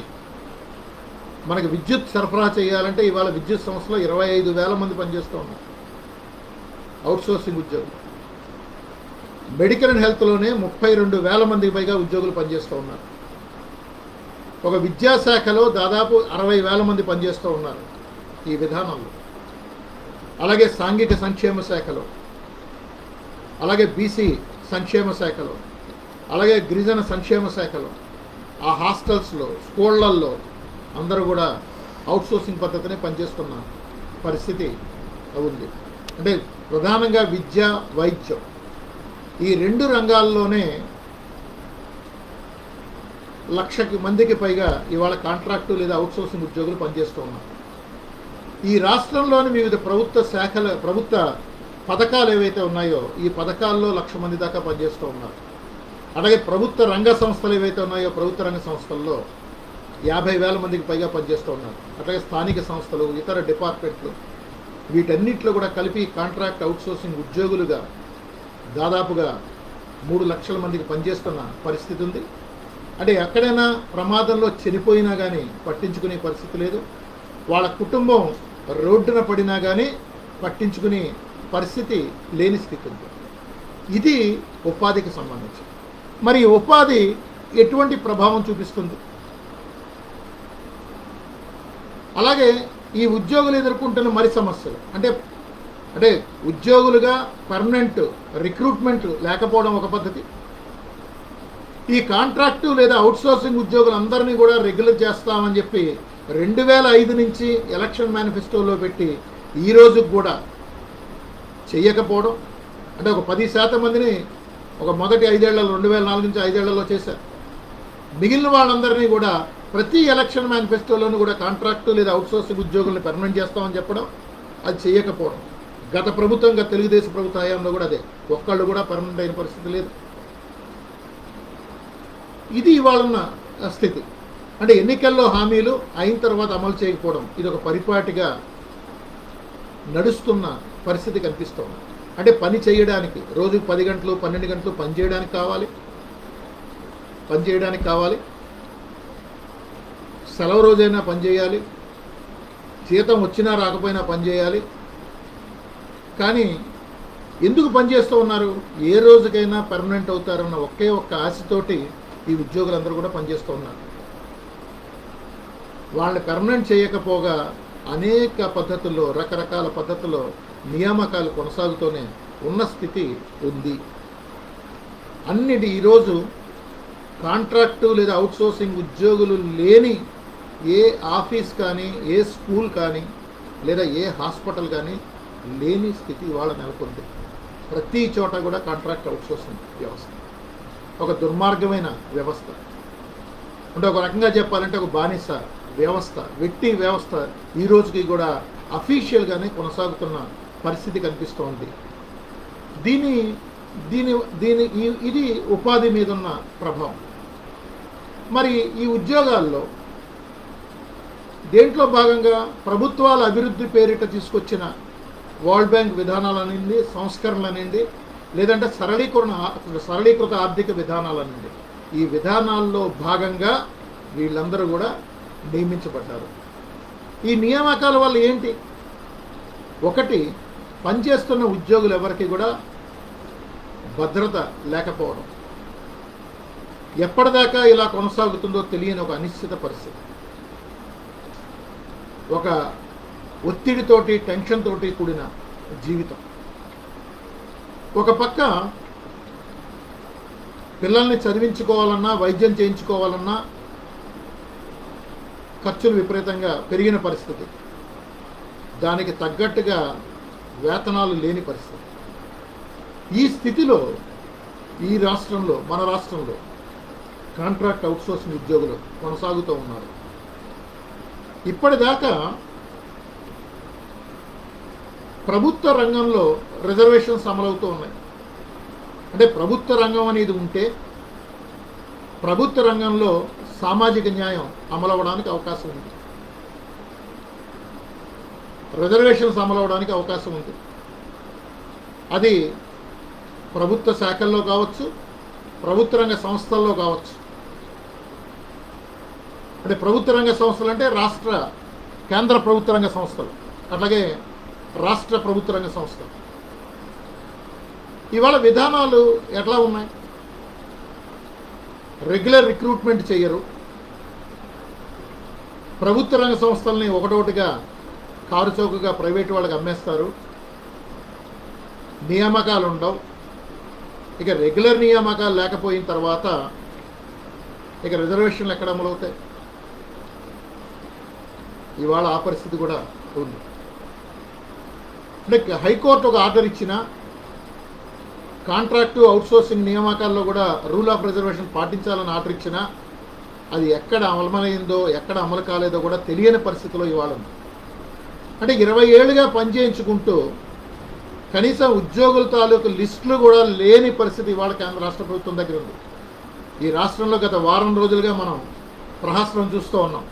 S1: మనకి విద్యుత్ సరఫరా చేయాలంటే ఇవాళ విద్యుత్ సంస్థలో 25,000 మంది పనిచేస్తూ ఉన్నారు అవుట్సోర్సింగ్ ఉద్యోగులు. మెడికల్ అండ్ హెల్త్లోనే 32,000 మందికి పైగా ఉద్యోగులు పనిచేస్తూ ఉన్నారు. ఒక విద్యాశాఖలో దాదాపు 60,000 మంది పనిచేస్తూ ఉన్నారు ఈ విధానంలో. అలాగే సాంఘిక సంక్షేమ శాఖలో, అలాగే బీసీ సంక్షేమ శాఖలో, అలాగే గిరిజన సంక్షేమ శాఖలో, ఆ హాస్టల్స్లో, స్కూళ్ళల్లో అందరూ కూడా అవుట్సోర్సింగ్ పద్ధతినే పనిచేస్తున్న పరిస్థితి ఉంది. అంటే ప్రధానంగా విద్య, వైద్యం ఈ 2 రంగాల్లోనే 1,00,000 మందికి పైగా ఇవాళ కాంట్రాక్టు లేదా అవుట్సోర్సింగ్ ఉద్యోగులు పనిచేస్తూ ఉన్నారు. ఈ రాష్ట్రంలోని వివిధ ప్రభుత్వ పథకాలు ఏవైతే ఉన్నాయో ఈ పథకాల్లో 1,00,000 మంది దాకా పనిచేస్తూ ఉన్నారు. అలాగే ప్రభుత్వ రంగ సంస్థలు ఏవైతే ఉన్నాయో ప్రభుత్వ రంగ సంస్థల్లో 50,000 మందికి పైగా పనిచేస్తూ ఉన్నారు. అట్లాగే స్థానిక సంస్థలు, ఇతర డిపార్ట్మెంట్లు వీటన్నిటిలో కూడా కలిపి కాంట్రాక్ట్ అవుట్సోర్సింగ్ ఉద్యోగులుగా దాదాపుగా 3,00,000 మందికి పనిచేస్తున్న పరిస్థితి ఉంది. అంటే ఎక్కడైనా ప్రమాదంలో చనిపోయినా కానీ పట్టించుకునే పరిస్థితి లేదు. వాళ్ళ కుటుంబం రోడ్డున పడినా కానీ పట్టించుకునే పరిస్థితి లేని స్థితి ఉంది. ఇది ఉపాధికి సంబంధించి. మరి ఉపాధి ఎటువంటి ప్రభావం చూపిస్తుంది? అలాగే ఈ ఉద్యోగులు ఎదుర్కొంటున్న మరి సమస్యలు అంటే ఉద్యోగులుగా పర్మనెంట్ రిక్రూట్మెంట్ లేకపోవడం ఒక పద్ధతి. ఈ కాంట్రాక్టు లేదా అవుట్సోర్సింగ్ ఉద్యోగులందరినీ కూడా రెగ్యులర్ చేస్తామని చెప్పి 2005 నుంచి ఎలక్షన్ మేనిఫెస్టోలో పెట్టి ఈ రోజుకు కూడా చెయ్యకపోవడం. అంటే ఒక 10% మందిని ఒక మొదటి 5 ఏళ్లలో 2004 నుంచి 5 ఏళ్లలో చేశారు. మిగిలిన వాళ్ళందరినీ కూడా ప్రతి ఎలక్షన్ మేనిఫెస్టోలోనూ కూడా కాంట్రాక్టు లేదా అవుట్సోర్సింగ్ ఉద్యోగుల్ని పర్మనెంట్ చేస్తామని చెప్పడం, అది చేయకపోవడం. గత ప్రభుత్వంగా తెలుగుదేశం ప్రభుత్వ హయాంలో కూడా అదే, ఒక్కళ్ళు కూడా పర్మనెంట్ అయిన పరిస్థితి లేదు. ఇది ఇవాళన్న స్థితి. అంటే ఎన్నికల్లో హామీలు అయిన తర్వాత అమలు చేయకపోవడం, ఇది ఒక పరిపాటిగా నడుస్తున్న పరిస్థితి కనిపిస్తోంది. అంటే పని చేయడానికి రోజుకు 10 గంటలు 12 గంటలు పనిచేయడానికి కావాలి, సెలవు రోజైనా పనిచేయాలి, జీతం వచ్చినా రాకపోయినా పనిచేయాలి. కానీ ఎందుకు పనిచేస్తూ ఉన్నారు? ఏ రోజుకైనా పర్మనెంట్ అవుతారన్న ఒకే ఒక్క ఆశతోటి ఈ ఉద్యోగులందరూ కూడా పనిచేస్తూ ఉన్నారు. వాళ్ళని పర్మనెంట్ చేయకపోగా అనేక పద్ధతుల్లో, రకరకాల పద్ధతుల్లో నియామకాలు కొనసాగుతూనే ఉన్న స్థితి ఉంది. అన్నిటి ఈరోజు కాంట్రాక్టు లేదా అవుట్సోర్సింగ్ ఉద్యోగులు లేని ఏ ఆఫీస్ కానీ, ఏ స్కూల్ కానీ, లేదా ఏ హాస్పిటల్ కానీ లేని స్థితి ఇవాళ నెలకొంది. ప్రతి చోట కూడా కాంట్రాక్ట్ అవుట్సోర్సింగ్ వ్యవస్థ ఒక దుర్మార్గమైన వ్యవస్థ. అంటే ఒక రకంగా చెప్పాలంటే ఒక బానిస వ్యవస్థ, వెట్టి వ్యవస్థ ఈ రోజుకి కూడా అఫీషియల్గానే కొనసాగుతున్న పరిస్థితి కనిపిస్తోంది. ఇది ఉపాధి మీద ఉన్న ప్రభావం. మరి ఈ ఉద్యోగాల్లో దేంట్లో భాగంగా ప్రభుత్వాల అభివృద్ధి పేరిట తీసుకొచ్చిన వరల్డ్ బ్యాంక్ విధానాలనింది, సంస్కరణలనింది, లేదంటే సరళీకృత ఆర్థిక విధానాలనింది, ఈ విధానాల్లో భాగంగా వీళ్ళందరూ కూడా నియమించబడ్డారు. ఈ నియామకాల వల్ల ఏంటి? ఒకటి, పనిచేస్తున్న ఉద్యోగులు ఎవరికి కూడా భద్రత లేకపోవడం, ఎప్పటిదాకా ఇలా కొనసాగుతుందో తెలియని ఒక అనిశ్చిత పరిస్థితి, ఒక ఒత్తిడితోటి, టెన్షన్ తోటి కూడిన జీవితం. ఒక పక్క పిల్లల్ని చదివించుకోవాలన్నా, వైద్యం చేయించుకోవాలన్నా ఖర్చులు విపరీతంగా పెరిగిన పరిస్థితి, దానికి తగ్గట్టుగా వేతనాలు లేని పరిస్థితి. ఈ స్థితిలో ఈ రాష్ట్రంలో, మన రాష్ట్రంలో కాంట్రాక్ట్ అవుట్సోర్సింగ్ ఉద్యోగులు కొనసాగుతూ ఉన్నారు. ఇప్పటిదాకా ప్రభుత్వ రంగంలో రిజర్వేషన్స్ అమలవుతూ ఉన్నాయి. అంటే ప్రభుత్వ రంగం అనేది ఉంటే ప్రభుత్వ రంగంలో సామాజిక న్యాయం అమలవడానికి అవకాశం ఉంది, రిజర్వేషన్స్ అమలవడానికి అవకాశం ఉంది. అది ప్రభుత్వ శాఖల్లో కావచ్చు, ప్రభుత్వ రంగ సంస్థల్లో కావచ్చు. అంటే ప్రభుత్వ రంగ సంస్థలు అంటే కేంద్ర ప్రభుత్వ రంగ సంస్థలు, అట్లాగే రాష్ట్ర ప్రభుత్వ రంగ సంస్థలు. ఇవాళ విధానాలు ఎట్లా ఉన్నాయి? రెగ్యులర్ రిక్రూట్మెంట్ చేయరు, ప్రభుత్వ రంగ సంస్థల్ని ఒకటొకటిగా కారు చౌకగా ప్రైవేట్ వాళ్ళకి అమ్మేస్తారు, నియామకాలు ఉండవు. ఇక రెగ్యులర్ నియామకాలు లేకపోయిన తర్వాత ఇక రిజర్వేషన్లు ఎక్కడ అమలవుతాయి? ఇవాళ ఆ పరిస్థితి కూడా ఉంది. అంటే హైకోర్టు ఒక ఆర్డర్ ఇచ్చినా, కాంట్రాక్టు అవుట్సోర్సింగ్ నియామకాల్లో కూడా రూల్ ఆఫ్ రిజర్వేషన్ పాటించాలని ఆర్డర్ ఇచ్చినా అది ఎక్కడ అమలమైందో ఎక్కడ అమలు కాలేదో కూడా తెలియని పరిస్థితిలో ఇవాళ ఉంది. అంటే 20 ఏళ్ళుగా పనిచేయించుకుంటూ కనీసం ఉద్యోగుల తాలూకు లిస్టులు కూడా లేని పరిస్థితి ఇవాళ కేంద్ర రాష్ట్ర ప్రభుత్వం దగ్గర ఉంది. ఈ రాష్ట్రంలో గత వారం రోజులుగా మనం ప్రహసనం చూస్తూ ఉన్నాం.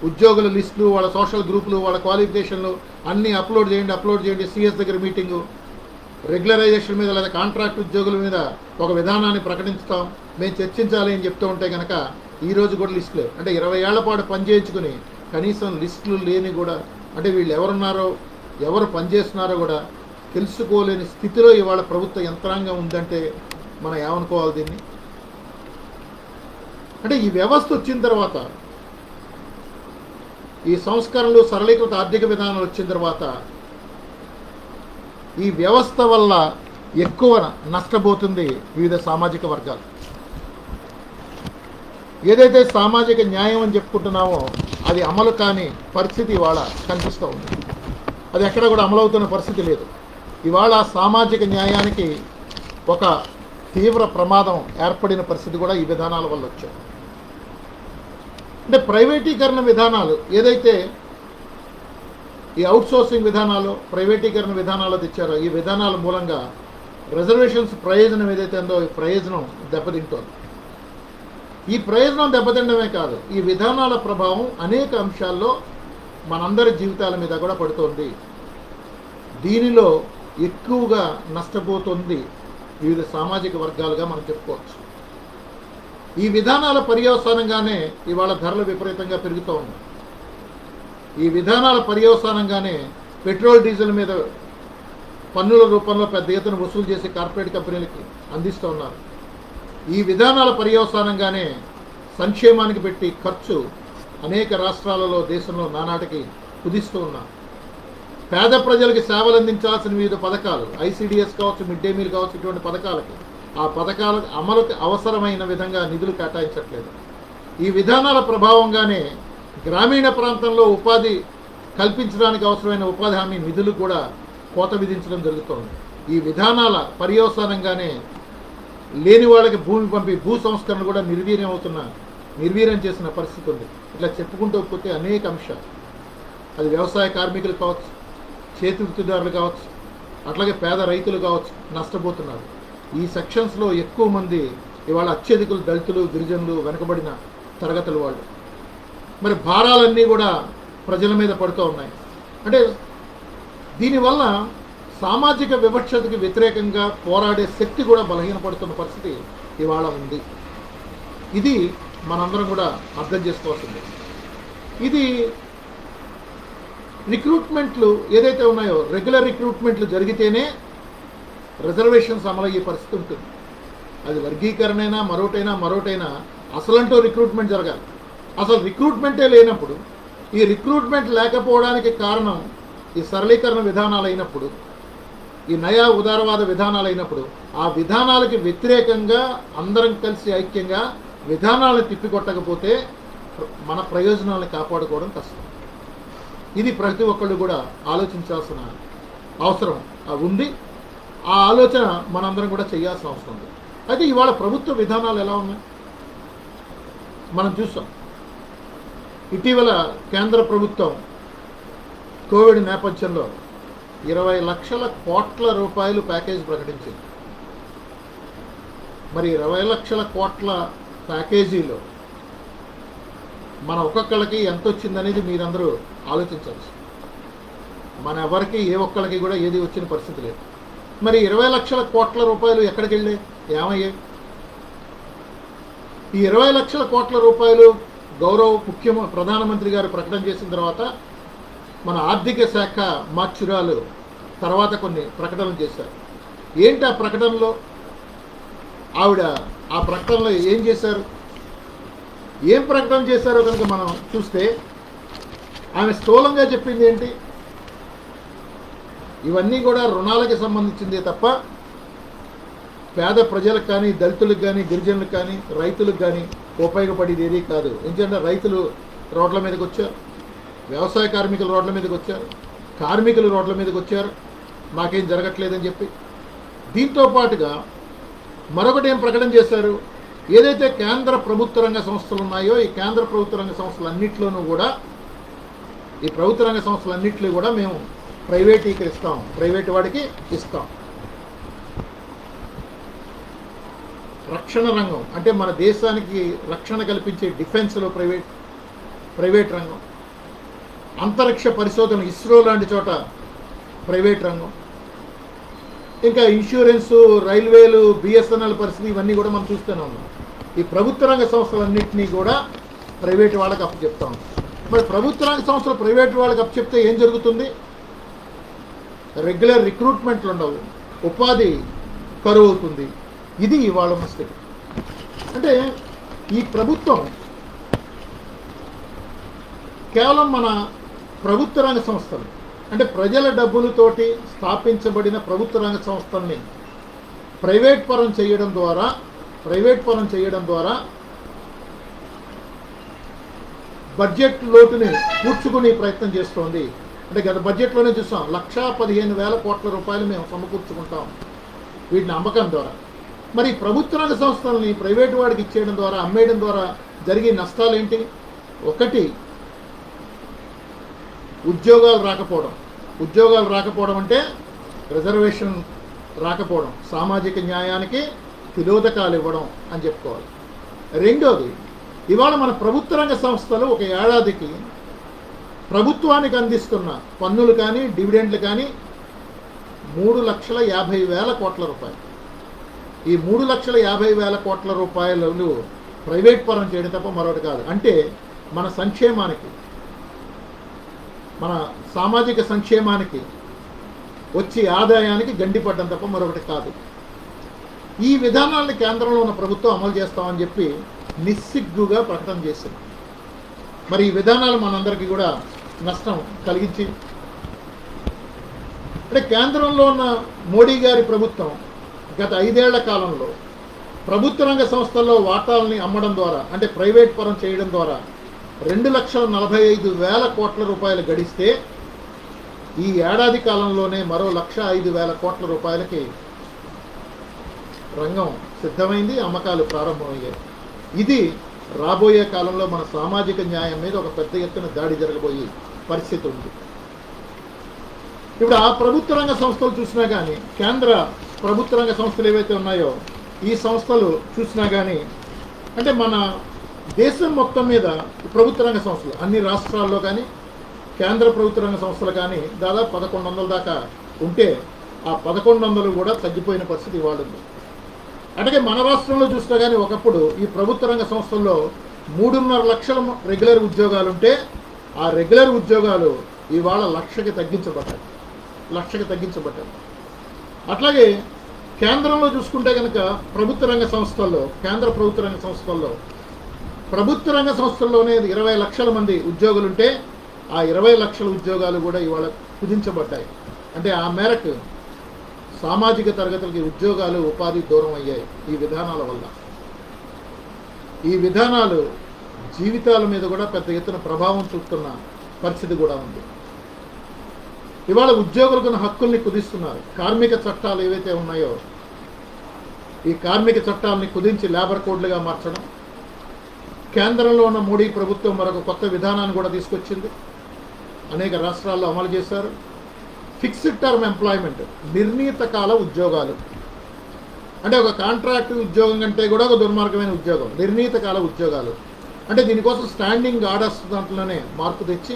S1: ఉద్యోగుల లిస్టులు, వాళ్ళ సోషల్ గ్రూపులు, వాళ్ళ క్వాలిఫికేషన్లు అన్నీ అప్లోడ్ చేయండి, సిఎస్ దగ్గర మీటింగు, రెగ్యులరైజేషన్ మీద లేదా కాంట్రాక్ట్ ఉద్యోగుల మీద ఒక విధానాన్ని ప్రకటించుతాం, మేము చర్చించాలి అని చెప్తూ ఉంటే కనుక ఈరోజు కూడా లిస్టులే. అంటే 20 ఏళ్ల పాటు పనిచేయించుకుని కనీసం లిస్టులు లేని కూడా, అంటే వీళ్ళు ఎవరున్నారో ఎవరు పనిచేస్తున్నారో కూడా తెలుసుకోలేని స్థితిలో ఇవాళ ప్రభుత్వ యంత్రాంగం ఉందంటే మనం ఏమనుకోవాలి దీన్ని? అంటే ఈ వ్యవస్థ వచ్చిన తర్వాత, ఈ సంస్కరణలు, సరళీకృత ఆర్థిక విధానాలు వచ్చిన తర్వాత ఈ వ్యవస్థ వల్ల ఎక్కువ నష్టపోతుంది వివిధ సామాజిక వర్గాలు. ఏదైతే సామాజిక న్యాయం అని చెప్పుకుంటున్నామో అది అమలు కాని పరిస్థితి ఇవాళ కనిపిస్తూ ఉంది. అది ఎక్కడ కూడా అమలవుతున్న పరిస్థితి లేదు. ఇవాళ సామాజిక న్యాయానికి ఒక తీవ్ర ప్రమాదం ఏర్పడిన పరిస్థితి కూడా ఈ విధానాల వల్ల వచ్చాయి. అంటే ప్రైవేటీకరణ విధానాలు ఏదైతే ఈ అవుట్సోర్సింగ్ విధానాలు, ప్రైవేటీకరణ విధానాలు తెచ్చారో, ఈ విధానాల మూలంగా రిజర్వేషన్స్ ప్రయోజనం ఏదైతే ఉందో ఈ ప్రయోజనం దెబ్బతింటోంది. ఈ ప్రయోజనం దెబ్బతిండమే కాదు, ఈ విధానాల ప్రభావం అనేక అంశాల్లో మనందరి జీవితాల మీద కూడా పడుతోంది. దీనిలో ఎక్కువగా నష్టపోతుంది వివిధ సామాజిక వర్గాలుగా మనం చెప్పుకోవచ్చు. ఈ విధానాల పర్యవసానంగానే ఇవాళ ధరలు విపరీతంగా పెరుగుతూ ఉన్నాయి. ఈ విధానాల పర్యవసానంగానే పెట్రోల్, డీజిల్ మీద పన్నుల రూపంలో పెద్ద ఎత్తున వసూలు చేసి కార్పొరేట్ కంపెనీలకి అందిస్తూ ఉన్నారు. ఈ విధానాల పర్యవసానంగానే సంక్షేమానికి పెట్టి ఖర్చు అనేక రాష్ట్రాలలో, దేశంలో నానాటికి కుదిస్తూ ఉన్నారు. పేద ప్రజలకి సేవలు అందించాల్సిన వివిధ పథకాలు, ఐసిడిఎస్ కావచ్చు, మిడ్ డే మీల్ కావచ్చు, ఇటువంటి పథకాలకి ఆ పథకాల అమలుకి అవసరమైన విధంగా నిధులు కేటాయించట్లేదు. ఈ విధానాల ప్రభావంగానే గ్రామీణ ప్రాంతంలో ఉపాధి కల్పించడానికి అవసరమైన ఉపాధి హామీ నిధులు కూడా కోత విధించడం జరుగుతోంది. ఈ విధానాల పర్యవసానంగానే లేని వాళ్ళకి భూమి పంపి భూ సంస్కరణ కూడా నిర్వీర్యం చేసిన పరిస్థితి ఉంది. ఇట్లా చెప్పుకుంటూ పోతే అనేక అంశాలు, అది వ్యవసాయ కార్మికులు కావచ్చు, చేతి వృత్తిదారులు కావచ్చు, అట్లాగే పేద రైతులు కావచ్చు, నష్టపోతున్నారు. ఈ సెక్షన్స్లో ఎక్కువ మంది ఇవాళ అత్యధికులు దళితులు, గిరిజనులు, వెనుకబడిన తరగతుల వాళ్ళు. మరి భారాలన్నీ కూడా ప్రజల మీద పడుతూ ఉన్నాయి. అంటే దీనివల్ల సామాజిక వివక్షతకి వ్యతిరేకంగా పోరాడే శక్తి కూడా బలహీనపడుతున్న పరిస్థితి ఇవాళ ఉంది. ఇది మనందరం కూడా అర్థం చేసుకోవాల్సింది. ఇది రిక్రూట్మెంట్లు ఏదైతే ఉన్నాయో, రెగ్యులర్ రిక్రూట్మెంట్లు జరిగితేనే రిజర్వేషన్స్ అమలయ్యే పరిస్థితి ఉంటుంది. అది వర్గీకరణైనా మరోటైనా అసలంటూ రిక్రూట్మెంట్ జరగాలి. అసలు రిక్రూట్మెంటే లేనప్పుడు, ఈ రిక్రూట్మెంట్ లేకపోవడానికి కారణం ఈ సరళీకరణ విధానాలు అయినప్పుడు, ఈ నయా ఉదారవాద విధానాలు అయినప్పుడు, ఆ విధానాలకి వ్యతిరేకంగా అందరం కలిసి ఐక్యంగా విధానాలను తిప్పికొట్టకపోతే మన ప్రయోజనాలను కాపాడుకోవడం కష్టం. ఇది ప్రతి ఒక్కళ్ళు కూడా ఆలోచించాల్సిన అవసరం ఉంది. ఆ ఆలోచన మనందరం కూడా చేయాల్సిన అవసరం ఉంది. అయితే ఇవాళ ప్రభుత్వ విధానాలు ఎలా ఉన్నాయి మనం చూసాం. ఇటీవల కేంద్ర ప్రభుత్వం కోవిడ్ నేపథ్యంలో 20 లక్షల కోట్ల రూపాయలు ప్యాకేజ్ ప్రకటించింది. మరి 20 లక్షల కోట్ల ప్యాకేజీలో మన ఒక్కొక్కళ్ళకి ఎంత వచ్చిందనేది మీరందరూ ఆలోచించవచ్చు. మన ఎవరికి ఏ ఒక్కళ్ళకి కూడా ఏది వచ్చిన పరిస్థితి లేదు. మరి 20 లక్షల కోట్ల రూపాయలు ఎక్కడికి వెళ్ళాయి, ఏమయ్యాయి? ఈ 20 లక్షల కోట్ల రూపాయలు గౌరవ ప్రధానమంత్రి గారు ప్రకటన చేసిన తర్వాత మన ఆర్థిక శాఖ మార్చురాలు తర్వాత కొన్ని ప్రకటనలు చేశారు. ఏంటి ఆ ప్రకటనలో? ఆవిడ ఆ ప్రకటనలో ఏం చేశారు, ఏం ప్రకటన చేశారో కనుక మనం చూస్తే ఆమె స్థూలంగా చెప్పింది ఏంటి, ఇవన్నీ కూడా రుణాలకి సంబంధించిందే తప్ప పేద ప్రజలకు కానీ, దళితులకు కానీ, గిరిజనులకు కానీ, రైతులకు కానీ ఉపయోగపడేది ఏదీ కాదు. ఎందుకంటే రైతులు రోడ్ల మీదకి వచ్చారు, వ్యవసాయ కార్మికులు రోడ్ల మీదకి వచ్చారు, కార్మికులు రోడ్ల మీదకి వచ్చారు, మాకేం జరగట్లేదని చెప్పి. దీంతో పాటుగా మరొకటి ఏం ప్రకటన చేశారు, ఏదైతే కేంద్ర ప్రభుత్వ రంగ సంస్థలు ఉన్నాయో ఈ కేంద్ర ప్రభుత్వ రంగ సంస్థలన్నింటిలోనూ కూడా ఈ ప్రభుత్వ రంగ సంస్థలన్నింటిలో కూడా మేము ప్రైవేటీకరిస్తాం, ప్రైవేటు వాడికి ఇస్తాం. రక్షణ రంగం అంటే మన దేశానికి రక్షణ కల్పించే డిఫెన్స్లో ప్రైవేట్ రంగం, అంతరిక్ష పరిశోధన ఇస్రో లాంటి చోట ప్రైవేట్ రంగం, ఇంకా ఇన్సూరెన్సు, రైల్వేలు, బిఎస్ఎన్ఎల్ పరిస్థితి ఇవన్నీ కూడా మనం చూస్తూనే ఉన్నాం. ఈ ప్రభుత్వ రంగ సంస్థలన్నింటినీ కూడా ప్రైవేటు వాళ్ళకి అప్పచెప్తాం. మరి ప్రభుత్వ రంగ సంస్థలు ప్రైవేటు వాళ్ళకి అప్పచెప్తే ఏం జరుగుతుంది? రెగ్యులర్ రిక్రూట్మెంట్లు ఉండవు, ఉపాధి కరువు అవుతుంది. ఇది ఇవాళ ఉన్న స్థితి. అంటే ఈ ప్రభుత్వం కేవలం మన ప్రభుత్వ రంగ సంస్థలు అంటే ప్రజల డబ్బులతోటి స్థాపించబడిన ప్రభుత్వ రంగ సంస్థల్ని ప్రైవేట్ పరం చేయడం ద్వారా బడ్జెట్ లోటుని పూడ్చుకునే ప్రయత్నం చేస్తోంది. అంటే గత బడ్జెట్లోనే చూసాం, 1,15,000 కోట్ల రూపాయలు మేము సమకూర్చుకుంటాం వీటిని అమ్మకం ద్వారా. మరి ప్రభుత్వ రంగ సంస్థలని ప్రైవేటు వాడికి ఇచ్చేయడం ద్వారా, అమ్మేయడం ద్వారా జరిగే నష్టాలు ఏంటి? ఒకటి, ఉద్యోగాలు రాకపోవడం అంటే రిజర్వేషన్ రాకపోవడం, సామాజిక న్యాయానికి తిలోదకాలు ఇవ్వడం అని చెప్పుకోవాలి. రెండోది, ఇవాళ మన ప్రభుత్వ రంగ సంస్థలు ఒక ఏడాదికి ప్రభుత్వానికి అందిస్తున్న పన్నులు కానీ, డివిడెండ్లు కానీ 3,50,000 కోట్ల రూపాయలు. ఈ 3,50,000 కోట్ల రూపాయలు ప్రైవేట్ పరం చేయడం తప్ప మరొకటి కాదు. అంటే మన సంక్షేమానికి, మన సామాజిక సంక్షేమానికి వచ్చే ఆదాయానికి గండిపడ్డం తప్ప మరొకటి కాదు. ఈ విధానాన్ని కేంద్రంలో ఉన్న ప్రభుత్వం అమలు చేస్తామని చెప్పి నిస్సిగ్గుగా ప్రకటన చేసింది. మరి ఈ విధానాలు మనందరికీ కూడా నష్టం కలిగించి, అంటే కేంద్రంలో ఉన్న మోడీ గారి ప్రభుత్వం గత 5 ఏళ్ల కాలంలో ప్రభుత్వ రంగ సంస్థల్లో వాటాలని అమ్మడం ద్వారా, అంటే ప్రైవేట్ పరం చేయడం ద్వారా 2,45,000 కోట్ల రూపాయలు గడిస్తే ఈ ఏడాది కాలంలోనే మరో 1,05,000 కోట్ల రూపాయలకి రంగం సిద్ధమైంది, అమ్మకాలు ప్రారంభమయ్యాయి. ఇది రాబోయే కాలంలో మన సామాజిక న్యాయం మీద ఒక పెద్ద ఎత్తున దాడి జరగబోయే పరిస్థితి ఉంది. ఇప్పుడు ఆ ప్రభుత్వ రంగ సంస్థలు చూసినా కానీ, కేంద్ర ప్రభుత్వ రంగ సంస్థలు ఏవైతే ఉన్నాయో ఈ సంస్థలు చూసినా కానీ, అంటే మన దేశం మొత్తం మీద ప్రభుత్వ రంగ సంస్థలు అన్ని రాష్ట్రాల్లో కానీ, కేంద్ర ప్రభుత్వ రంగ సంస్థలు కానీ దాదాపు 1,100 దాకా ఉంటే ఆ 1,100 కూడా తగ్గిపోయిన పరిస్థితి ఇవాళ ఉంది. అట్లాగే మన రాష్ట్రంలో చూసినా కానీ ఒకప్పుడు ఈ ప్రభుత్వ రంగ సంస్థల్లో 3.5 లక్షల రెగ్యులర్ ఉద్యోగాలు ఉంటే ఆ రెగ్యులర్ ఉద్యోగాలు ఇవాళ 1,00,000కి తగ్గించబడ్డాయి. అట్లాగే కేంద్రంలో చూసుకుంటే కనుక ప్రభుత్వ రంగ సంస్థల్లో, కేంద్ర ప్రభుత్వ రంగ సంస్థల్లో ప్రభుత్వ రంగ సంస్థల్లోనే 20 లక్షల మంది ఉద్యోగులుంటే ఆ 20 లక్షల ఉద్యోగాలు కూడా ఇవాళ కుదించబడ్డాయి. అంటే ఆ మేరకు సామాజిక తరగతులకి ఉద్యోగాలు ఉపాధి దూరం అయ్యాయి ఈ విధానాల వల్ల. ఈ విధానాలు జీవితాల మీద కూడా పెద్ద ఎత్తున ప్రభావం చూపుతున్న పరిస్థితి కూడా ఉంది. ఇవాళ ఉద్యోగులకు హక్కుల్ని కుదిస్తున్నారు. కార్మిక చట్టాలు ఏవైతే ఉన్నాయో ఈ కార్మిక చట్టాలని కుదించి లేబర్ కోడ్లుగా మార్చడం, కేంద్రంలో ఉన్న మోడీ ప్రభుత్వం మరొక కొత్త విధానాన్ని కూడా తీసుకొచ్చింది, అనేక రాష్ట్రాల్లో అమలు చేశారు. ఫిక్స్డ్ టర్మ్ ఎంప్లాయ్మెంట్, నిర్ణీత కాల ఉద్యోగాలు. అంటే ఒక కాంట్రాక్ట్ ఉద్యోగం కంటే కూడా ఒక దుర్మార్గమైన ఉద్యోగం నిర్ణీత కాల ఉద్యోగాలు. అంటే దీనికోసం స్టాండింగ్ ఆర్డర్స్ దాంట్లోనే మార్పు తెచ్చి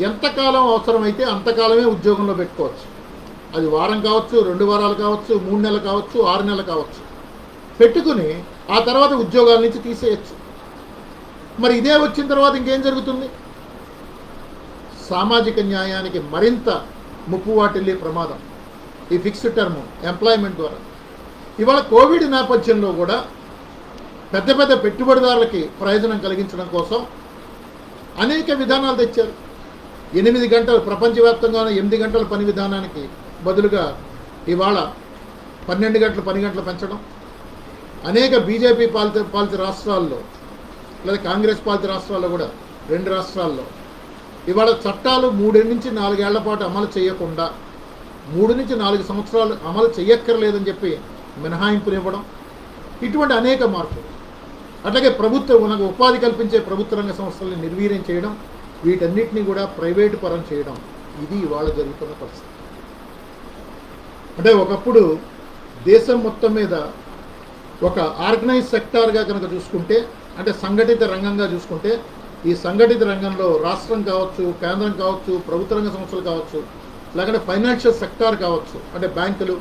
S1: ఎంతకాలం అవసరమైతే అంతకాలమే ఉద్యోగంలో పెట్టుకోవచ్చు. అది వారం కావచ్చు, 2 వారాలు కావచ్చు, 3 నెలలు కావచ్చు, 6 నెలలు కావచ్చు, పెట్టుకుని ఆ తర్వాత ఉద్యోగాల నుంచి తీసేయచ్చు. మరి ఇదే వచ్చిన తర్వాత ఇంకేం జరుగుతుంది? సామాజిక న్యాయానికి మరింత ముప్పు వాటిల్లే ప్రమాదం ఈ ఫిక్స్డ్ టర్మ్ ఎంప్లాయ్మెంట్ ద్వారా. ఇవాళ కోవిడ్ నేపథ్యంలో కూడా పెద్ద పెద్ద పెట్టుబడిదారులకి ప్రయోజనం కలిగించడం కోసం అనేక విధానాలు తెచ్చారు. 8 గంటలు, ప్రపంచవ్యాప్తంగానే 8 గంటల పని విధానానికి బదులుగా ఇవాళ 12 గంటలు పని గంటలు పెంచడం. అనేక బీజేపీ పాలిత రాష్ట్రాల్లో లేదా కాంగ్రెస్ పాలిత రాష్ట్రాల్లో కూడా 2 రాష్ట్రాల్లో ఇవాళ చట్టాలు 3 నుంచి 4 ఏళ్ల పాటు అమలు చేయకుండా 3 నుంచి 4 సంవత్సరాలు అమలు చేయక్కర్లేదని చెప్పి మినహాయింపునివ్వడం. ఇటువంటి అనేక మార్పులు. అట్లాగే మనకు ఉపాధి కల్పించే ప్రభుత్వ రంగ సంస్థల్ని నిర్వీర్యం చేయడం, వీటన్నిటినీ కూడా ప్రైవేటు పరం చేయడం, ఇది ఇవాళ జరుగుతున్న పరిస్థితి. అంటే ఒకప్పుడు దేశం మొత్తం మీద ఒక ఆర్గనైజ్ సెక్టార్గా కనుక చూసుకుంటే, అంటే సంఘటిత రంగంగా చూసుకుంటే, ఈ సంఘటిత రంగంలో రాష్ట్రం కావచ్చు, కేంద్రం కావచ్చు, ప్రభుత్వ రంగ సంస్థలు కావచ్చు, లేకపోతే ఫైనాన్షియల్ సెక్టార్ కావచ్చు, అంటే బ్యాంకులు,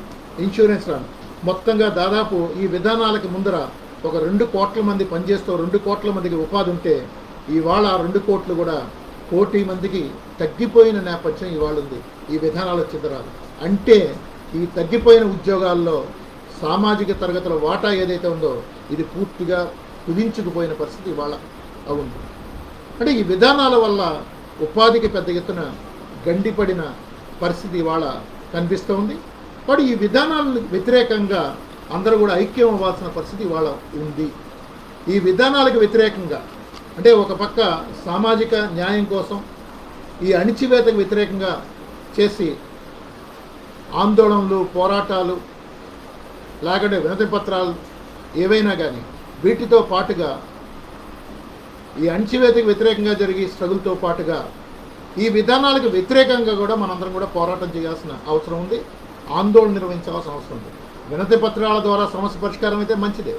S1: ఇన్సూరెన్స్ రంగం, మొత్తంగా దాదాపు ఈ విధానాలకి ముందర ఒక 2 కోట్ల మంది పనిచేస్తూ 2 కోట్ల మందికి ఉపాధి ఉంటే, ఇవాళ 2 కోట్లు కూడా 1 కోటి మందికి తగ్గిపోయిన నేపథ్యం ఇవాళ ఉంది ఈ విధానాలు వచ్చిన తర్వాత. అంటే ఈ తగ్గిపోయిన ఉద్యోగాల్లో సామాజిక తరగతుల వాటా ఏదైతే ఉందో ఇది పూర్తిగా కుదించుకుపోయిన పరిస్థితి ఇవాళ ఉంది. అంటే ఈ విధానాల వల్ల ఉపాధికి పెద్ద ఎత్తున గండిపడిన పరిస్థితి ఇవాళ కనిపిస్తూ ఉంది. కాబట్టి ఈ విధానాలకు వ్యతిరేకంగా అందరూ కూడా ఐక్యం అవ్వాల్సిన పరిస్థితి ఇవాళ ఉంది. ఈ విధానాలకు వ్యతిరేకంగా అంటే ఒక పక్క సామాజిక న్యాయం కోసం ఈ అణిచివేతకు వ్యతిరేకంగా చేసి ఆందోళనలు, పోరాటాలు, లేకపోతే వినతి పత్రాలు ఏవైనా కానీ వీటితో పాటుగా ఈ అణిచివేతకు వ్యతిరేకంగా జరిగే స్ట్రగుల్తో పాటుగా ఈ విధానాలకు వ్యతిరేకంగా కూడా మనందరం కూడా పోరాటం చేయాల్సిన అవసరం ఉంది, ఆందోళన నిర్వహించాల్సిన అవసరం ఉంది. వినతి పత్రాల ద్వారా సమస్య పరిష్కారం అయితే మంచిదే.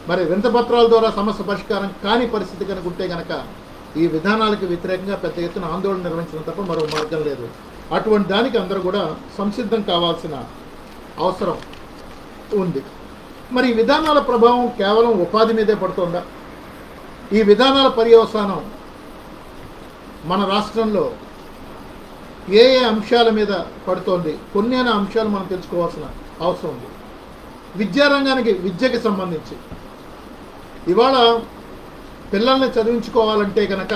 S1: మరి వినతి పత్రాల ద్వారా సమస్య పరిష్కారం కాని పరిస్థితి కనుక ఉంటే కనుక ఈ విధానాలకు వ్యతిరేకంగా పెద్ద ఎత్తున ఆందోళన నిర్వహించడం తప్ప మరో మార్గం లేదు. అటువంటి దానికి అందరూ కూడా సంసిద్ధం కావాల్సిన అవసరం ఉంది. మరి ఈ విధానాల ప్రభావం కేవలం ఉపాధి మీదే పడుతుందా? ఈ విధానాల పర్యవసానం మన రాష్ట్రంలో ఏ ఏ అంశాల మీద పడుతోంది? కొన్ని అయిన అంశాలు మనం తెలుసుకోవాల్సిన అవసరం ఉంది. విద్యారంగానికి, విద్యకి సంబంధించి ఇవాళ పిల్లల్ని చదివించుకోవాలంటే కనుక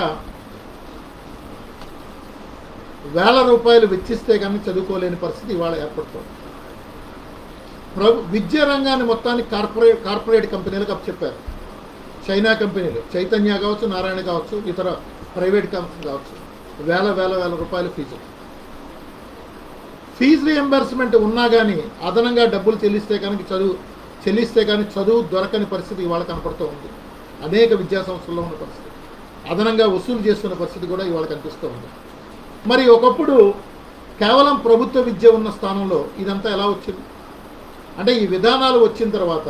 S1: వేల రూపాయలు వెచ్చిస్తే కానీ చదువుకోలేని పరిస్థితి ఇవాళ ఏర్పడుతుంది. విద్యా రంగాన్ని మొత్తాన్ని కార్పొరేట్ కంపెనీలకు అప్పచెప్పారు. చైనా కంపెనీలు, చైతన్య కావచ్చు, నారాయణ కావచ్చు, ఇతర ప్రైవేట్ కంపెనీలు కావచ్చు, వేల రూపాయల ఫీజు రీఎంబర్స్మెంట్ ఉన్నా కానీ అదనంగా డబ్బులు చెల్లిస్తే కానీ చదువు దొరకని పరిస్థితి ఇవాళ కనపడుతూ ఉంది. అనేక విద్యా సంస్థల్లో ఉన్న పరిస్థితి, అదనంగా వసూలు చేస్తున్న పరిస్థితి కూడా ఇవాళ కనిపిస్తూ ఉంది. మరి ఒకప్పుడు కేవలం ప్రభుత్వ విద్య ఉన్న స్థానంలో ఇదంతా ఎలా వచ్చింది? అంటే ఈ విధానాలు వచ్చిన తర్వాత,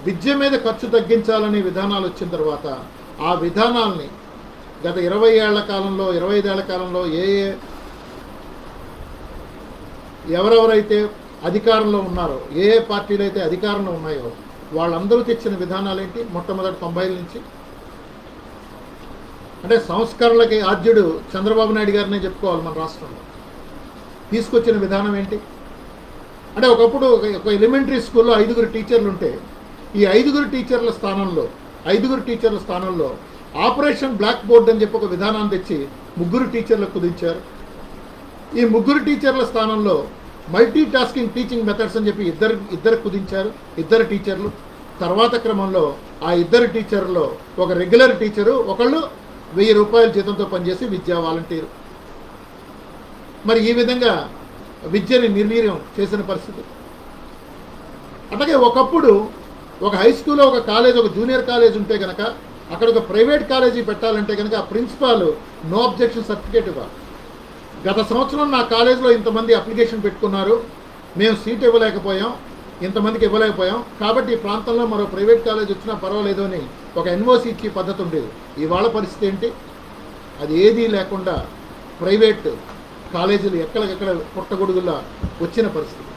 S1: విద్య మీద ఖర్చు తగ్గించాలనే విధానాలు వచ్చిన తర్వాత, ఆ విధానాల్ని గత 20 ఏళ్ల కాలంలో, 25 ఏళ్ల కాలంలో ఎవరెవరైతే అధికారంలో ఉన్నారో, ఏ పార్టీలు అయితే అధికారంలో ఉన్నాయో వాళ్ళందరూ తెచ్చిన విధానాలు ఏంటి? మొట్టమొదటి 90ల నుంచి అంటే సంస్కరణలకి ఆద్యుడు చంద్రబాబు నాయుడు గారినే చెప్పుకోవాలి. మన రాష్ట్రంలో తీసుకొచ్చిన విధానం ఏంటి అంటే, ఒకప్పుడు ఒక ఎలిమెంటరీ స్కూల్లో 5 టీచర్లు ఉంటే, ఈ 5 టీచర్ల స్థానంలో ఆపరేషన్ బ్లాక్ బోర్డ్ అని చెప్పి ఒక విధానాన్ని తెచ్చి 3 టీచర్లకు కుదించారు. ఈ ముగ్గురు టీచర్ల స్థానంలో మల్టీ టాస్కింగ్ టీచింగ్ మెథడ్స్ అని చెప్పి ఇద్దరు కుదించారు, ఇద్దరు టీచర్లు. తర్వాత క్రమంలో ఆ ఇద్దరు టీచర్లో ఒక రెగ్యులర్ టీచరు, ఒకళ్ళు 1000 రూపాయల జీతంతో పనిచేసి విద్యా వాలంటీరు. మరి ఈ విధంగా విద్యని నిర్వీర్యం చేసిన పరిస్థితి. అలాగే ఒకప్పుడు ఒక హై స్కూల్లో ఒక కాలేజ్, ఒక జూనియర్ కాలేజ్ ఉంటే కనుక అక్కడ ఒక ప్రైవేట్ కాలేజీ పెట్టాలంటే కనుక ఆ ప్రిన్సిపాల్ నో అబ్జెక్షన్ సర్టిఫికేట్ ఇవ్వాలి. గత సంవత్సరం నా కాలేజీలో ఇంతమంది అప్లికేషన్ పెట్టుకున్నారు, మేము సీట్ ఇవ్వలేకపోయాం, ఇంతమందికి ఇవ్వలేకపోయాం, కాబట్టి ఈ ప్రాంతంలో మరో ప్రైవేట్ కాలేజ్ వచ్చినా పర్వాలేదు అని ఒక ఎన్ఓసి ఇచ్చే పద్ధతి ఉండేది. ఇవాళ పరిస్థితి ఏంటి? అది ఏదీ లేకుండా ప్రైవేట్ కాలేజీలు ఎక్కడికెక్కడ పుట్టగొడుగులా వచ్చిన పరిస్థితి.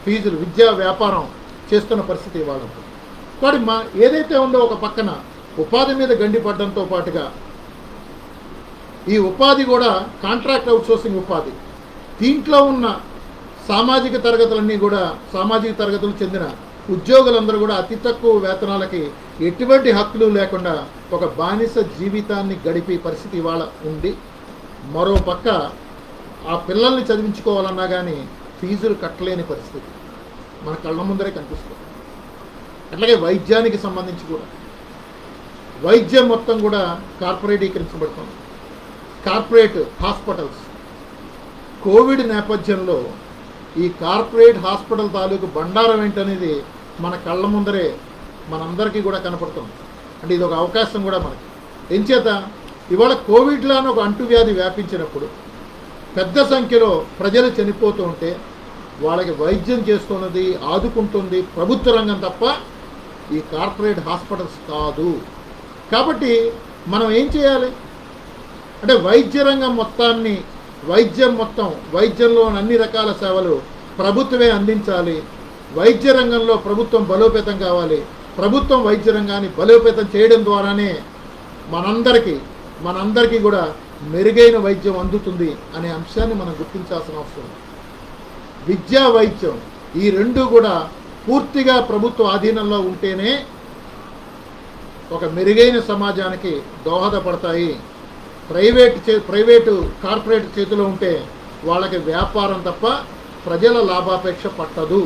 S1: ఫీజులు, విద్యా వ్యాపారం చేస్తున్న పరిస్థితి ఇవాళ. కాబట్టి ఏదైతే ఉందో ఒక పక్కన ఉపాధి మీద గండిపడడంతో పాటుగా ఈ ఉపాధి కూడా కాంట్రాక్ట్ అవుట్సోర్సింగ్ ఉపాధి. దీంట్లో ఉన్న సామాజిక తరగతులన్నీ కూడా, సామాజిక తరగతులకు చెందిన ఉద్యోగులందరూ కూడా అతి తక్కువ వేతనాలకి ఎటువంటి హక్కులు లేకుండా ఒక బానిస జీవితాన్ని గడిపే పరిస్థితి ఇవాళ ఉంది. మరో పక్క ఆ పిల్లల్ని చదివించుకోవాలన్నా కానీ ఫీజులు కట్టలేని పరిస్థితి మన కళ్ళ ముందరే కనిపిస్తుంది. అట్లాగే వైద్యానికి సంబంధించి కూడా వైద్యం మొత్తం కూడా కార్పొరేటీకరించబడుతుంది. కార్పొరేట్ హాస్పిటల్స్ కోవిడ్ నేపథ్యంలో ఈ కార్పొరేట్ హాస్పిటల్ తాలూకు బండారం ఏంటనేది మన కళ్ళ ముందరే మనందరికీ కూడా కనపడుతుంది. అంటే ఇది ఒక అవకాశం కూడా మనకి. ఎంచేత ఇవాళ కోవిడ్లాను ఒక అంటువ్యాధి వ్యాపించినప్పుడు పెద్ద సంఖ్యలో ప్రజలు చనిపోతూ ఉంటే వాళ్ళకి వైద్యం చేస్తున్నది, ఆదుకుంటుంది ప్రభుత్వ రంగం తప్ప ఈ కార్పొరేట్ హాస్పిటల్స్ కాదు. కాబట్టి మనం ఏం చేయాలి అంటే వైద్య రంగం మొత్తాన్ని, వైద్యంలో అన్ని రకాల సేవలు ప్రభుత్వమే అందించాలి. వైద్య రంగంలో ప్రభుత్వం బలోపేతం కావాలి. ప్రభుత్వం వైద్య రంగాన్ని బలోపేతం చేయడం ద్వారానే మనందరికీ కూడా మెరుగైన వైద్యం అందుతుంది అనే అంశాన్ని మనం గుర్తించాల్సిన అవసరం. విద్యా, వైద్యం ఈ రెండు కూడా పూర్తిగా ప్రభుత్వ ఆధీనంలో ఉంటేనే ఒక మెరుగైన సమాజానికి దోహదపడతాయి. ప్రైవేటు కార్పొరేట్ చేతిలో ఉంటే వాళ్ళకి వ్యాపారం తప్ప ప్రజల లాభాపేక్ష పట్టదు.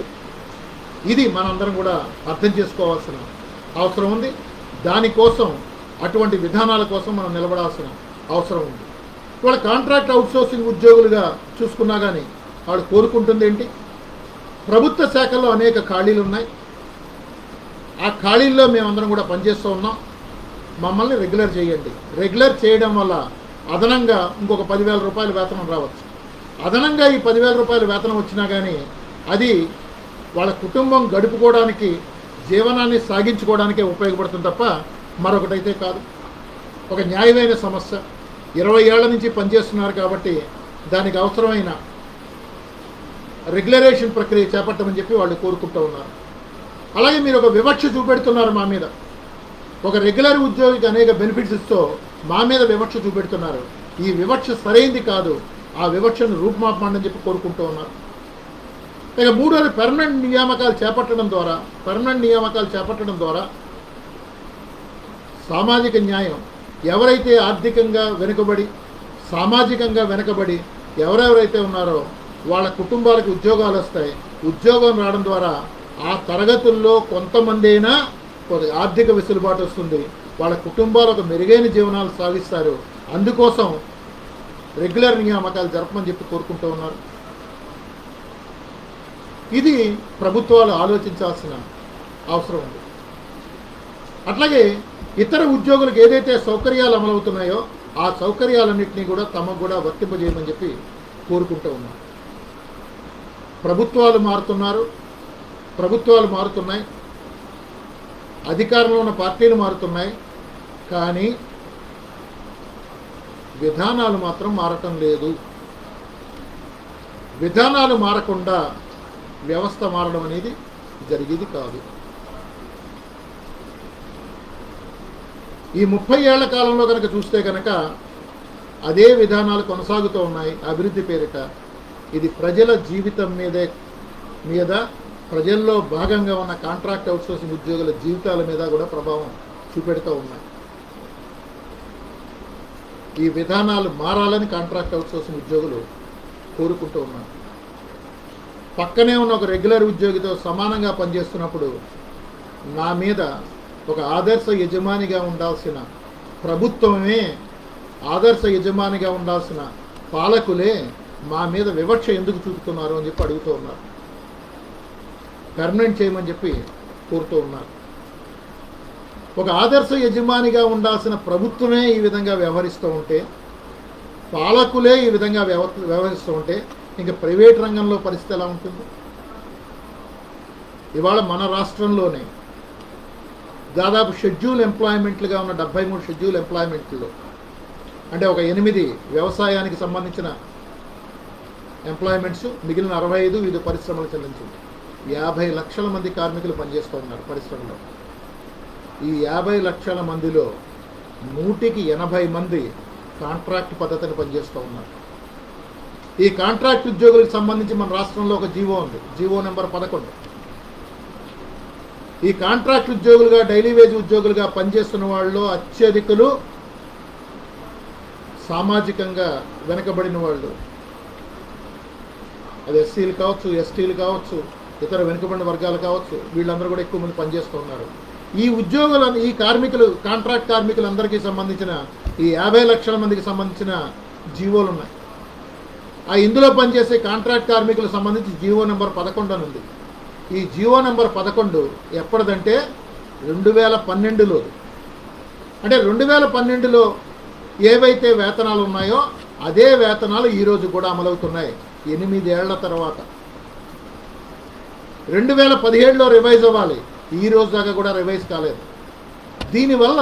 S1: ఇది మనందరం కూడా అర్థం చేసుకోవాల్సిన అవసరం ఉంది. దానికోసం అటువంటి విధానాల కోసం మనం నిలబడాల్సిన అవసరం ఉంది. ఇవాళ కాంట్రాక్ట్ అవుట్సోర్సింగ్ ఉద్యోగులుగా చూసుకున్నా కానీ వాళ్ళు కోరుకుంటుంది ఏంటి? ప్రభుత్వ శాఖల్లో అనేక ఖాళీలు ఉన్నాయి. ఆ ఖాళీల్లో మేమందరం కూడా పనిచేస్తూ ఉన్నాం, మమ్మల్ని రెగ్యులర్ చేయండి. రెగ్యులర్ చేయడం వల్ల అదనంగా ఇంకొక 10,000 రూపాయల వేతనం రావచ్చు. అదనంగా ఈ 10,000 రూపాయల వేతనం వచ్చినా కానీ అది వాళ్ళ కుటుంబం గడుపుకోవడానికి, జీవనాన్ని సాగించుకోవడానికే ఉపయోగపడుతుంది తప్ప మరొకటైతే కాదు. ఒక న్యాయమైన సమస్య. 20 ఏళ్ల నుంచి పనిచేస్తున్నారు కాబట్టి దానికి అవసరమైన రెగ్యులరేషన్ ప్రక్రియ చేపట్టమని చెప్పి వాళ్ళు కోరుకుంటూ ఉన్నారు. అలాగే మీరు ఒక వివక్ష చూపెడుతున్నారు మా మీద. ఒక రెగ్యులర్ ఉద్యోగికి అనేక బెనిఫిట్స్ ఇస్తూ మా మీద వివక్ష చూపెడుతున్నారు. ఈ వివక్ష సరైంది కాదు. ఆ వివక్షను రూపుమాపమని చెప్పి కోరుకుంటూ ఉన్నారు. ఇక మూడోది పర్మనెంట్ నియామకాలు చేపట్టడం ద్వారా సామాజిక న్యాయం, ఎవరైతే ఆర్థికంగా వెనుకబడి, సామాజికంగా వెనుకబడి ఎవరెవరైతే ఉన్నారో వాళ్ళ కుటుంబాలకు ఉద్యోగాలు వస్తాయి. ఉద్యోగం రావడం ద్వారా ఆ తరగతుల్లో కొంతమంది అయినా ఆర్థిక వెసులుబాటు వస్తుంది. వాళ్ళ కుటుంబాలు ఒక మెరుగైన జీవనాలు సాగిస్తారు. అందుకోసం రెగ్యులర్ నియామకాలు జరపమని చెప్పి కోరుకుంటూ ఉన్నారు. ఇది ప్రభుత్వాలు ఆలోచించాల్సిన అవసరం ఉంది. అట్లాగే ఇతర ఉద్యోగులకు ఏదైతే సౌకర్యాలు అమలవుతున్నాయో ఆ సౌకర్యాలన్నింటినీ కూడా తమకు కూడా వర్తింపజేయమని చెప్పి కోరుకుంటూ ఉన్నారు. ప్రభుత్వాలు మారుతున్నాయి, అధికారంలో ఉన్న పార్టీలు మారుతున్నాయి, కానీ విధానాలు మాత్రం మారటం లేదు. విధానాలు మారకుండా వ్యవస్థ మారడం అనేది జరిగేది కాదు. ఈ 30 ఏళ్ల కాలంలో కనుక చూస్తే కనుక అదే విధానాలు కొనసాగుతూ ఉన్నాయి అభివృద్ధి పేరిట. ఇది ప్రజల జీవితం మీద ప్రజల్లో భాగంగా ఉన్న కాంట్రాక్ట్ అవుట్సోర్సింగ్ ఉద్యోగుల జీవితాల మీద కూడా ప్రభావం చూపెడుతూ ఉన్నాయి. ఈ విధానాలు మారాలని కాంట్రాక్ట్ అవుట్సోర్సింగ్ ఉద్యోగులు కోరుకుంటూ ఉన్నాను. పక్కనే ఉన్న ఒక రెగ్యులర్ ఉద్యోగితో సమానంగా పనిచేస్తున్నప్పుడు నా మీద ఒక ఆదర్శ యజమానిగా ఉండాల్సిన ప్రభుత్వమే, ఆదర్శ యజమానిగా ఉండాల్సిన పాలకులే మా మీద వివక్ష ఎందుకు చూపుతున్నారు అని చెప్పి అడుగుతూ ఉన్నారు. పర్మనెంట్ చేయమని చెప్పి కోరుతూ ఉన్నారు. ఒక ఆదర్శ యజమానిగా ఉండాల్సిన ప్రభుత్వమే ఈ విధంగా వ్యవహరిస్తూ ఉంటే, పాలకులే ఈ విధంగా వ్యవహరిస్తూ ఉంటే ఇంకా ప్రైవేట్ రంగంలో పరిస్థితి ఎలా ఉంటుంది? ఇవాళ మన రాష్ట్రంలోనే దాదాపు షెడ్యూల్ ఎంప్లాయ్మెంట్లుగా ఉన్న 73 షెడ్యూల్ ఎంప్లాయ్మెంట్లో, అంటే ఒక 8 వ్యవసాయానికి సంబంధించిన ఎంప్లాయ్మెంట్స్, మిగిలిన 65 వివిధ పరిశ్రమలు చెల్లించింది. 50 లక్షల మంది కార్మికులు పనిచేస్తూ ఉన్నారు పరిశ్రమలో. ఈ 50 లక్షల మందిలో 180 మంది కాంట్రాక్ట్ పద్ధతిని పనిచేస్తూ ఉన్నారు. ఈ కాంట్రాక్ట్ ఉద్యోగులకు సంబంధించి మన రాష్ట్రంలో ఒక జీవో ఉంది, జీవో నెంబర్ 11. ఈ కాంట్రాక్ట్ ఉద్యోగులుగా, డైలీ వేజ్ ఉద్యోగులుగా పనిచేస్తున్న వాళ్ళలో అత్యధికులు సామాజికంగా వెనకబడిన వాళ్ళు. అది ఎస్సీలు కావచ్చు, ఎస్టీలు కావచ్చు, ఇతర వెనుకబడిన వర్గాలు కావచ్చు, వీళ్ళందరూ కూడా ఎక్కువ మంది పనిచేస్తూ ఉన్నారు. ఈ ఉద్యోగులను, ఈ కార్మికులు, కాంట్రాక్ట్ కార్మికులందరికీ సంబంధించిన ఈ 50 లక్షల మందికి సంబంధించిన జీవోలు ఉన్నాయి. ఆ ఇందులో పనిచేసే కాంట్రాక్ట్ కార్మికులకు సంబంధించి జీవో నెంబర్ 11 అని ఉంది. ఈ జీవో నెంబర్ 11 ఎప్పటిదంటే 2012లో, అంటే 2012లో ఏవైతే వేతనాలు ఉన్నాయో అదే వేతనాలు ఈరోజు కూడా అమలవుతున్నాయి 8 ఏళ్ల తర్వాత. 2017లో రివైజ్ అవ్వాలి, ఈ రోజు దాకా కూడా రివైజ్ కాలేదు. దీనివల్ల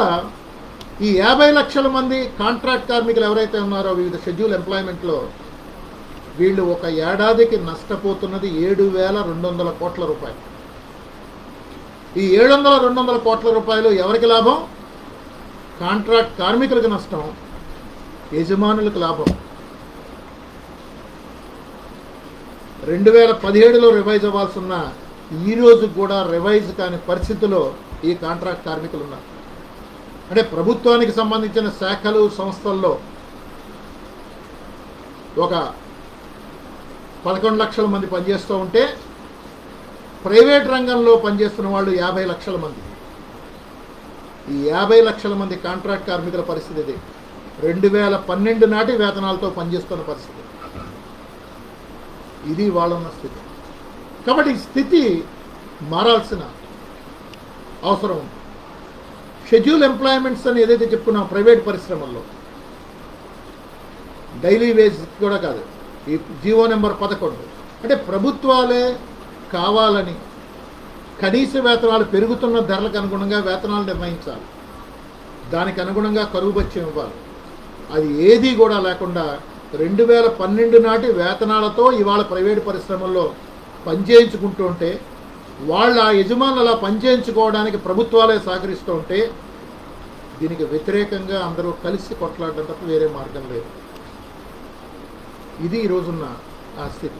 S1: ఈ 50 లక్షల మంది కాంట్రాక్ట్ కార్మికులు ఎవరైతే ఉన్నారో వివిధ షెడ్యూల్ ఎంప్లాయ్మెంట్లో, వీళ్ళు ఒక ఏడాదికి నష్టపోతున్నది 7,200 కోట్ల రూపాయలు. ఈ 700-200 కోట్ల రూపాయలు ఎవరికి లాభం? కాంట్రాక్ట్ కార్మికులకు నష్టం, యజమానులకు లాభం. 2017లో రివైజ్ అవ్వాల్సి ఉన్న ఈ రోజు కూడా రివైజ్ కాని పరిస్థితిలో ఈ కాంట్రాక్ట్ కార్మికులు ఉన్నారు. అంటే ప్రభుత్వానికి సంబంధించిన శాఖలు, సంస్థల్లో ఒక 11 లక్షల మంది పనిచేస్తూ ఉంటే, ప్రైవేట్ రంగంలో పనిచేస్తున్న వాళ్ళు 50 లక్షల మంది. ఈ 50 లక్షల మంది కాంట్రాక్ట్ కార్మికుల పరిస్థితి ఇది. 2012 నాటి వేతనాలతో పనిచేస్తున్న పరిస్థితి ఇది వాళ్ళున్న స్థితి. కాబట్టి ఈ స్థితి మారాల్సిన అవసరం ఉంది. షెడ్యూల్ ఎంప్లాయ్మెంట్స్ అని ఏదైతే చెప్పుకున్నాం ప్రైవేట్ పరిశ్రమల్లో, డైలీ వేజ్ కూడా కాదు, ఈ జీవో నెంబర్ 11 అంటే ప్రభుత్వాలే కావాలని కనీస వేతనాలు పెరుగుతున్న ధరలకు అనుగుణంగా వేతనాలు నిర్ణయించాలి, దానికి అనుగుణంగా కరువు భత్యం ఇవ్వాలి. అది ఏదీ కూడా లేకుండా 2012 నాటి వేతనాలతో ఇవాళ ప్రైవేటు పరిశ్రమల్లో పనిచేయించుకుంటూ ఉంటే, వాళ్ళ యజమానులు అలా పనిచేయించుకోవడానికి ప్రభుత్వాలే సహకరిస్తూ ఉంటే, దీనికి వ్యతిరేకంగా అందరూ కలిసి కొట్లాడడం తప్ప వేరే మార్గం లేదు. ఇది ఈరోజున్న ఆ స్థితి.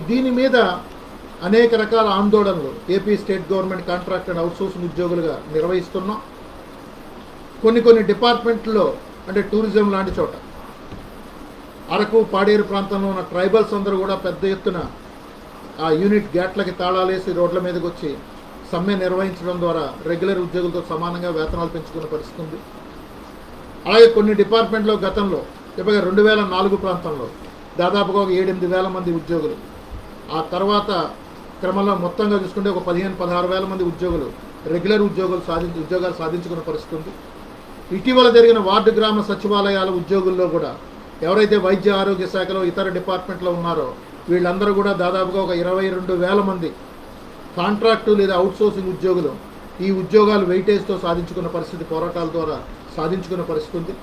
S1: దీని మీద అనేక రకాల ఆందోళనలు AP state government contract and outsourcing ఉద్యోగులుగా నిర్వహిస్తున్నాం. కొన్ని డిపార్ట్మెంట్లో, అంటే టూరిజం లాంటి చోట, అరకు, పాడేరు ప్రాంతంలో ఉన్న ట్రైబల్స్ అందరూ కూడా పెద్ద ఎత్తున ఆ యూనిట్ గేట్లకి తాళాలేసి రోడ్ల మీదకి వచ్చి సమ్మె నిర్వహించడం ద్వారా రెగ్యులర్ ఉద్యోగులతో సమానంగా వేతనాలు పెంచుకునే పరిస్థితి ఉంది. అలాగే కొన్ని డిపార్ట్మెంట్లో గతంలో, చెప్పగా 2004 ప్రాంతంలో దాదాపుగా ఒక 7-8 వేల మంది ఉద్యోగులు, ఆ తర్వాత క్రమంలో మొత్తంగా చూసుకుంటే ఒక 15-16 వేల మంది ఉద్యోగులు రెగ్యులర్ ఉద్యోగాలు సాధించుకునే పరిస్థితి ఉంది. ఇటీవల జరిగిన వార్డు గ్రామ సచివాలయాల ఉద్యోగుల్లో కూడా ఎవరైతే వైద్య ఆరోగ్య శాఖలో ఇతర డిపార్ట్మెంట్లో ఉన్నారో వీళ్ళందరూ కూడా దాదాపుగా ఒక 22 వేల మంది కాంట్రాక్టు లేదా అవుట్సోర్సింగ్ ఉద్యోగులు ఈ ఉద్యోగాలు వెయిటేజ్తో సాధించుకున్న పరిస్థితి, పోరాటాల ద్వారా సాధించుకున్న పరిస్థితి ఉంది.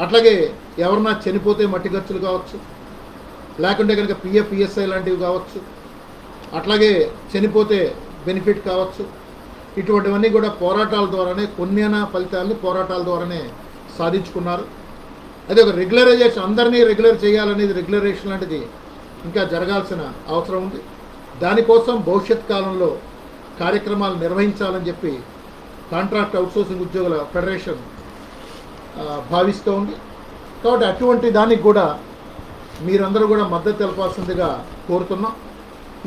S1: అట్లాగే ఎవరన్నా చనిపోతే మట్టి ఖర్చులు కావచ్చు, లేకుంటే కనుక పిఎఫ్, ఈఎస్ఐ లాంటివి కావచ్చు, అట్లాగే చనిపోతే బెనిఫిట్ కావచ్చు, ఇటువంటివన్నీ కూడా పోరాటాల ద్వారానే, కొన్నేనా ఫలితాలని పోరాటాల ద్వారానే సాధించుకున్నారు. అదే ఒక రెగ్యులరైజేషన్, అందరినీ రెగ్యులర్ చేయాలనేది, రెగ్యులరేషన్ లాంటిది ఇంకా జరగాల్సిన అవసరం ఉంది. దానికోసం భవిష్యత్ కాలంలో కార్యక్రమాలు నిర్వహించాలని చెప్పి కాంట్రాక్ట్ అవుట్సోర్సింగ్ ఉద్యోగుల ఫెడరేషన్ భావిస్తూ ఉంది. కాబట్టి అటువంటి దానికి కూడా మీరందరూ కూడా మద్దతు తెలపాల్సిందిగా కోరుతున్నాం.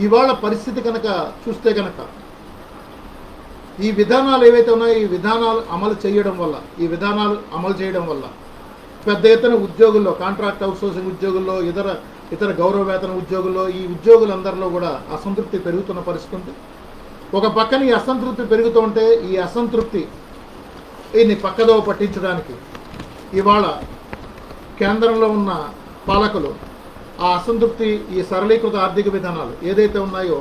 S1: ఇవాళ పరిస్థితి కనుక చూస్తే కనుక ఈ విధానాలు ఏవైతే ఉన్నాయో ఈ విధానాలు అమలు చేయడం వల్ల పెద్ద ఎత్తున ఉద్యోగుల్లో, కాంట్రాక్ట్ అవుట్సోర్సింగ్ ఉద్యోగుల్లో, ఇతర గౌరవ వేతన ఉద్యోగుల్లో, ఈ ఉద్యోగులందరిలో కూడా అసంతృప్తి పెరుగుతున్న పరిస్థితి ఉంది. ఒక పక్కన ఈ అసంతృప్తి పెరుగుతూ ఉంటే ఈ అసంతృప్తి దీన్ని పక్కదోవ పట్టించడానికి ఇవాళ కేంద్రంలో ఉన్న పాలకులు ఆ అసంతృప్తి, ఈ సరళీకృత ఆర్థిక విధానాలు ఏదైతే ఉన్నాయో,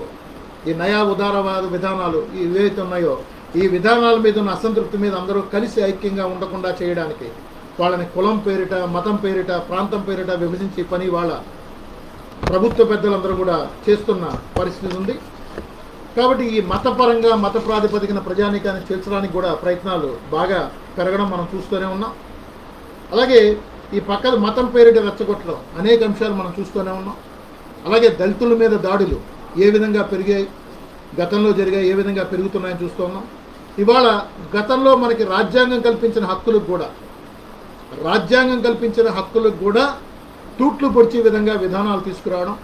S1: ఈ నయా ఉదారవాద విధానాలు ఏవైతే ఉన్నాయో, ఈ విధానాల మీద ఉన్న అసంతృప్తి మీద అందరూ కలిసి ఐక్యంగా ఉండకుండా చేయడానికి వాళ్ళని కులం పేరిట, మతం పేరిట, ప్రాంతం పేరిట విభజించి పని వాళ్ళ ప్రభుత్వ పెద్దలందరూ కూడా చేస్తున్న పరిస్థితి ఉంది. కాబట్టి ఈ మతపరంగా, మత ప్రాతిపదికన ప్రజానీకాన్ని చేర్చడానికి కూడా ప్రయత్నాలు బాగా పెరగడం మనం చూస్తూనే ఉన్నాం. అలాగే ఈ పక్కన మతం పేరిట రెచ్చగొట్టడం అనేక అంశాలు మనం చూస్తూనే ఉన్నాం. అలాగే దళితుల మీద దాడులు ఏ విధంగా పెరిగాయి, గతంలో జరిగాయి, ఏ విధంగా పెరుగుతున్నాయని చూస్తూ ఉన్నాం. ఇవాళ గతంలో మనకి రాజ్యాంగం కల్పించిన హక్కులకు కూడా తూట్లు పొడిచే విధంగా విధానాలు తీసుకురావడం,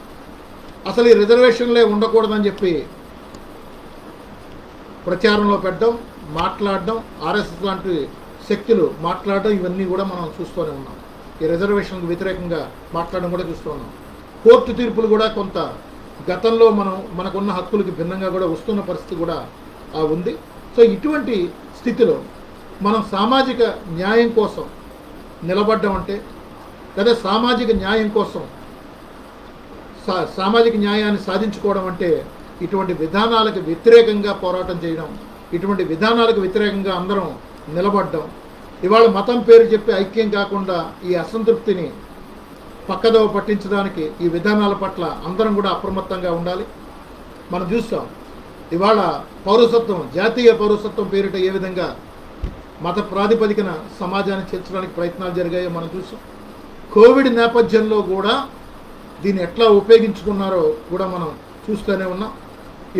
S1: అసలు ఈ రిజర్వేషన్లే ఉండకూడదని చెప్పి ప్రచారంలో పెట్టడం, మాట్లాడడం, ఆర్ఎస్ఎస్ లాంటి శక్తులు మాట్లాడడం, ఇవన్నీ కూడా మనం చూస్తూనే ఉన్నాం. ఈ రిజర్వేషన్కు వ్యతిరేకంగా మాట్లాడడం కూడా చూస్తూ ఉన్నాం. కోర్టు తీర్పులు కూడా కొంత గతంలో మనకున్న హక్కులకి భిన్నంగా కూడా వస్తున్న పరిస్థితి కూడా ఉంది. సో ఇటువంటి స్థితిలో మనం సామాజిక న్యాయం కోసం నిలబడ్డం అంటే, లేదా సామాజిక న్యాయం కోసం సామాజిక న్యాయాన్ని సాధించుకోవడం అంటే ఇటువంటి విధానాలకు వ్యతిరేకంగా పోరాటం చేయడం, ఇటువంటి విధానాలకు వ్యతిరేకంగా అందరం నిలబడ్డం. ఇవాళ మతం పేరు చెప్పి ఐక్యం కాకుండా ఈ అసంతృప్తిని పక్కదోవ పట్టించడానికి ఈ విధానాల పట్ల అందరం కూడా అప్రమత్తంగా ఉండాలి. మనం చూస్తాం ఇవాళ పౌరసత్వం, జాతీయ పౌరసత్వం పేరిట ఏ విధంగా మత ప్రాతిపదికన సమాజాన్ని చేర్చడానికి ప్రయత్నాలు జరిగాయో మనం చూసాం. కోవిడ్ నేపథ్యంలో కూడా దీన్ని ఎట్లా ఉపయోగించుకున్నారో కూడా మనం చూస్తూనే ఉన్నాం.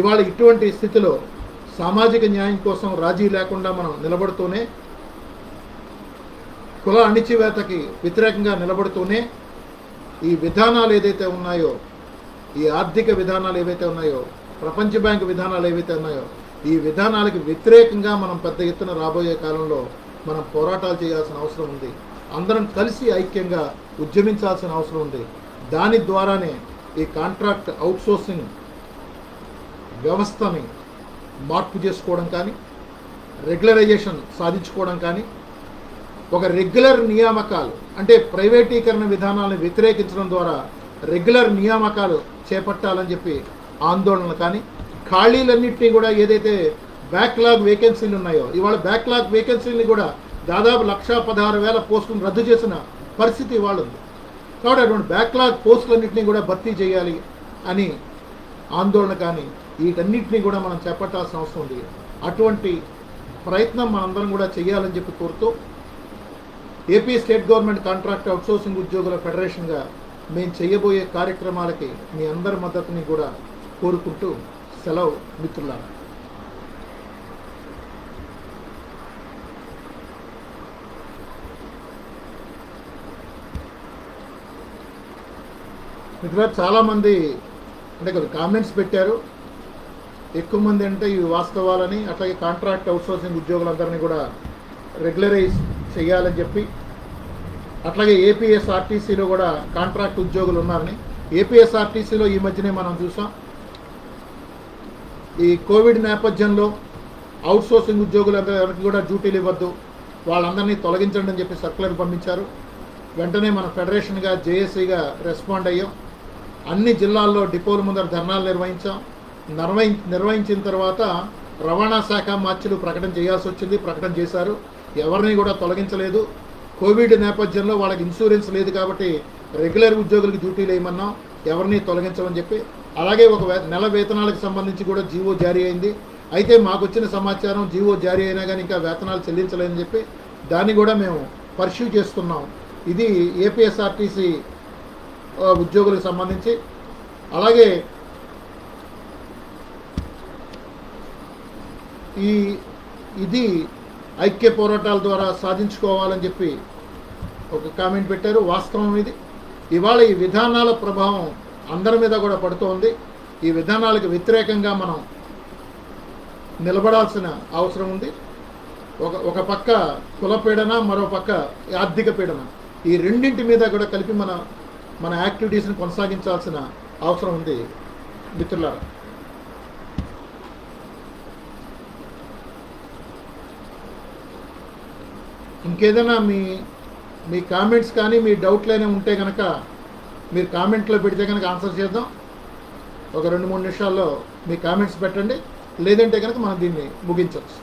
S1: ఇవాళ ఇటువంటి స్థితిలో సామాజిక న్యాయం కోసం రాజీ లేకుండా మనం నిలబడుతూనే, కుల అణిచివేతకి వ్యతిరేకంగా నిలబడుతూనే ఈ విధానాలు ఏదైతే ఉన్నాయో, ఈ ఆర్థిక విధానాలు ఏవైతే ఉన్నాయో, ప్రపంచ బ్యాంకు విధానాలు ఏవైతే ఉన్నాయో, ఈ విధానాలకు వ్యతిరేకంగా మనం పెద్ద ఎత్తున రాబోయే కాలంలో మనం పోరాటాలు చేయాల్సిన అవసరం ఉంది. అందరం కలిసి ఐక్యంగా ఉద్యమించాల్సిన అవసరం ఉంది. దాని ద్వారానే ఈ కాంట్రాక్ట్ అవుట్సోర్సింగ్ వ్యవస్థని మార్పు చేసుకోవడం కానీ, రెగ్యులరైజేషన్ సాధించుకోవడం కానీ, ఒక రెగ్యులర్ నియామకాలు అంటే ప్రైవేటీకరణ విధానాలను వ్యతిరేకించడం ద్వారా రెగ్యులర్ నియామకాలు చేపట్టాలని చెప్పి ఆందోళనలు కానీ, ఖాళీలన్నింటినీ కూడా ఏదైతే బ్యాక్లాగ్ వేకెన్సీలు ఉన్నాయో, ఇవాళ బ్యాక్లాగ్ వేకెన్సీలని కూడా దాదాపు 1,16,000 పోస్టులను రద్దు చేసిన పరిస్థితి ఇవాళ ఉంది. కాబట్టి అటువంటి బ్యాక్లాగ్ పోస్టులన్నింటినీ కూడా భర్తీ చేయాలి అని ఆందోళన కానీ, వీటన్నిటినీ కూడా మనం చేపట్టాల్సిన అవసరం ఉంది. అటువంటి ప్రయత్నం మనందరం కూడా చేయాలని చెప్పి కోరుతూ, AP state government contract outsourcing ఉద్యోగుల ఫెడరేషన్గా మేము చేయబోయే కార్యక్రమాలకి మీ అందరి మద్దతుని కూడా కోరుకుంటూ సెలవు మిత్రులారా. మిత్రులారా, చాలామంది అంటే కొన్ని కామెంట్స్ పెట్టారు. ఎక్కువ మంది అంటే ఇవి వాస్తవాలని, అట్లాగే కాంట్రాక్ట్ అవుట్సోర్సింగ్ ఉద్యోగులందరినీ కూడా రెగ్యులరైజ్ చేయాలని చెప్పి, అట్లాగే ఏపీఎస్ఆర్టీసీలో కూడా కాంట్రాక్ట్ ఉద్యోగులు ఉన్నారని. ఏపీఎస్ఆర్టీసీలో ఈ మధ్యనే మనం చూసాం, ఈ కోవిడ్ నేపథ్యంలో అవుట్సోర్సింగ్ ఉద్యోగులందరికీ కూడా డ్యూటీలు ఇవ్వద్దు, వాళ్ళందరినీ తొలగించండి అని చెప్పి సర్కులర్ పంపించారు. వెంటనే మన ఫెడరేషన్గా, జేఏసీగా రెస్పాండ్ అయ్యాం. అన్ని జిల్లాల్లో డిపోల ముందర ధర్నాలు నిర్వహించిన తర్వాత రవాణా శాఖ మార్చులు ప్రకటన చేయాల్సి వచ్చింది. ప్రకటన చేశారు, ఎవరిని కూడా తొలగించలేదు. కోవిడ్ నేపథ్యంలో వాళ్ళకి ఇన్సూరెన్స్ లేదు కాబట్టి రెగ్యులర్ ఉద్యోగులకు డ్యూటీలు వేయమన్నాం, ఎవరిని తొలగించమని చెప్పి. అలాగే ఒక నెల వేతనాలకు సంబంధించి కూడా జీవో జారీ అయింది. అయితే మాకు వచ్చిన సమాచారం జీవో జారీ అయినా కానీ ఇంకా వేతనాలు చెల్లించలేదని చెప్పి దాన్ని కూడా మేము పర్స్యూ చేస్తున్నాం. ఇది ఏపీఎస్ఆర్టీసీ ఉద్యోగులకు సంబంధించి. అలాగే ఇది ఐక్య పోరాటాల ద్వారా సాధించుకోవాలని చెప్పి ఒక కామెంట్ పెట్టారు. వాస్తవం ఇది. ఇవాళ ఈ విధానాల ప్రభావం అందరి మీద కూడా పడుతోంది. ఈ విధానాలకు వ్యతిరేకంగా మనం నిలబడాల్సిన అవసరం ఉంది. ఒక పక్క కుల పీడన, మరో పక్క ఆర్థిక పీడన, ఈ రెండింటి మీద కూడా కలిపి మన యాక్టివిటీస్ని కొనసాగించాల్సిన అవసరం ఉంది మిత్రులారా. ఇంకేదైనా మీ కామెంట్స్ కానీ మీ డౌట్లైనా ఉంటే కనుక మీరు కామెంట్లో పెడితే కనుక ఆన్సర్ చేద్దాం. ఒక 2-3 నిమిషాల్లో మీ కామెంట్స్ పెట్టండి. లేదంటే కనుక మనం దీన్ని ముగించవచ్చు.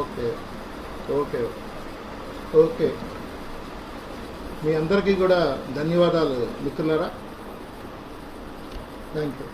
S1: ఓకే ఓకే ఓకే మీ అందరికీ కూడా ధన్యవాదాలు మిత్రులారా. Thank you.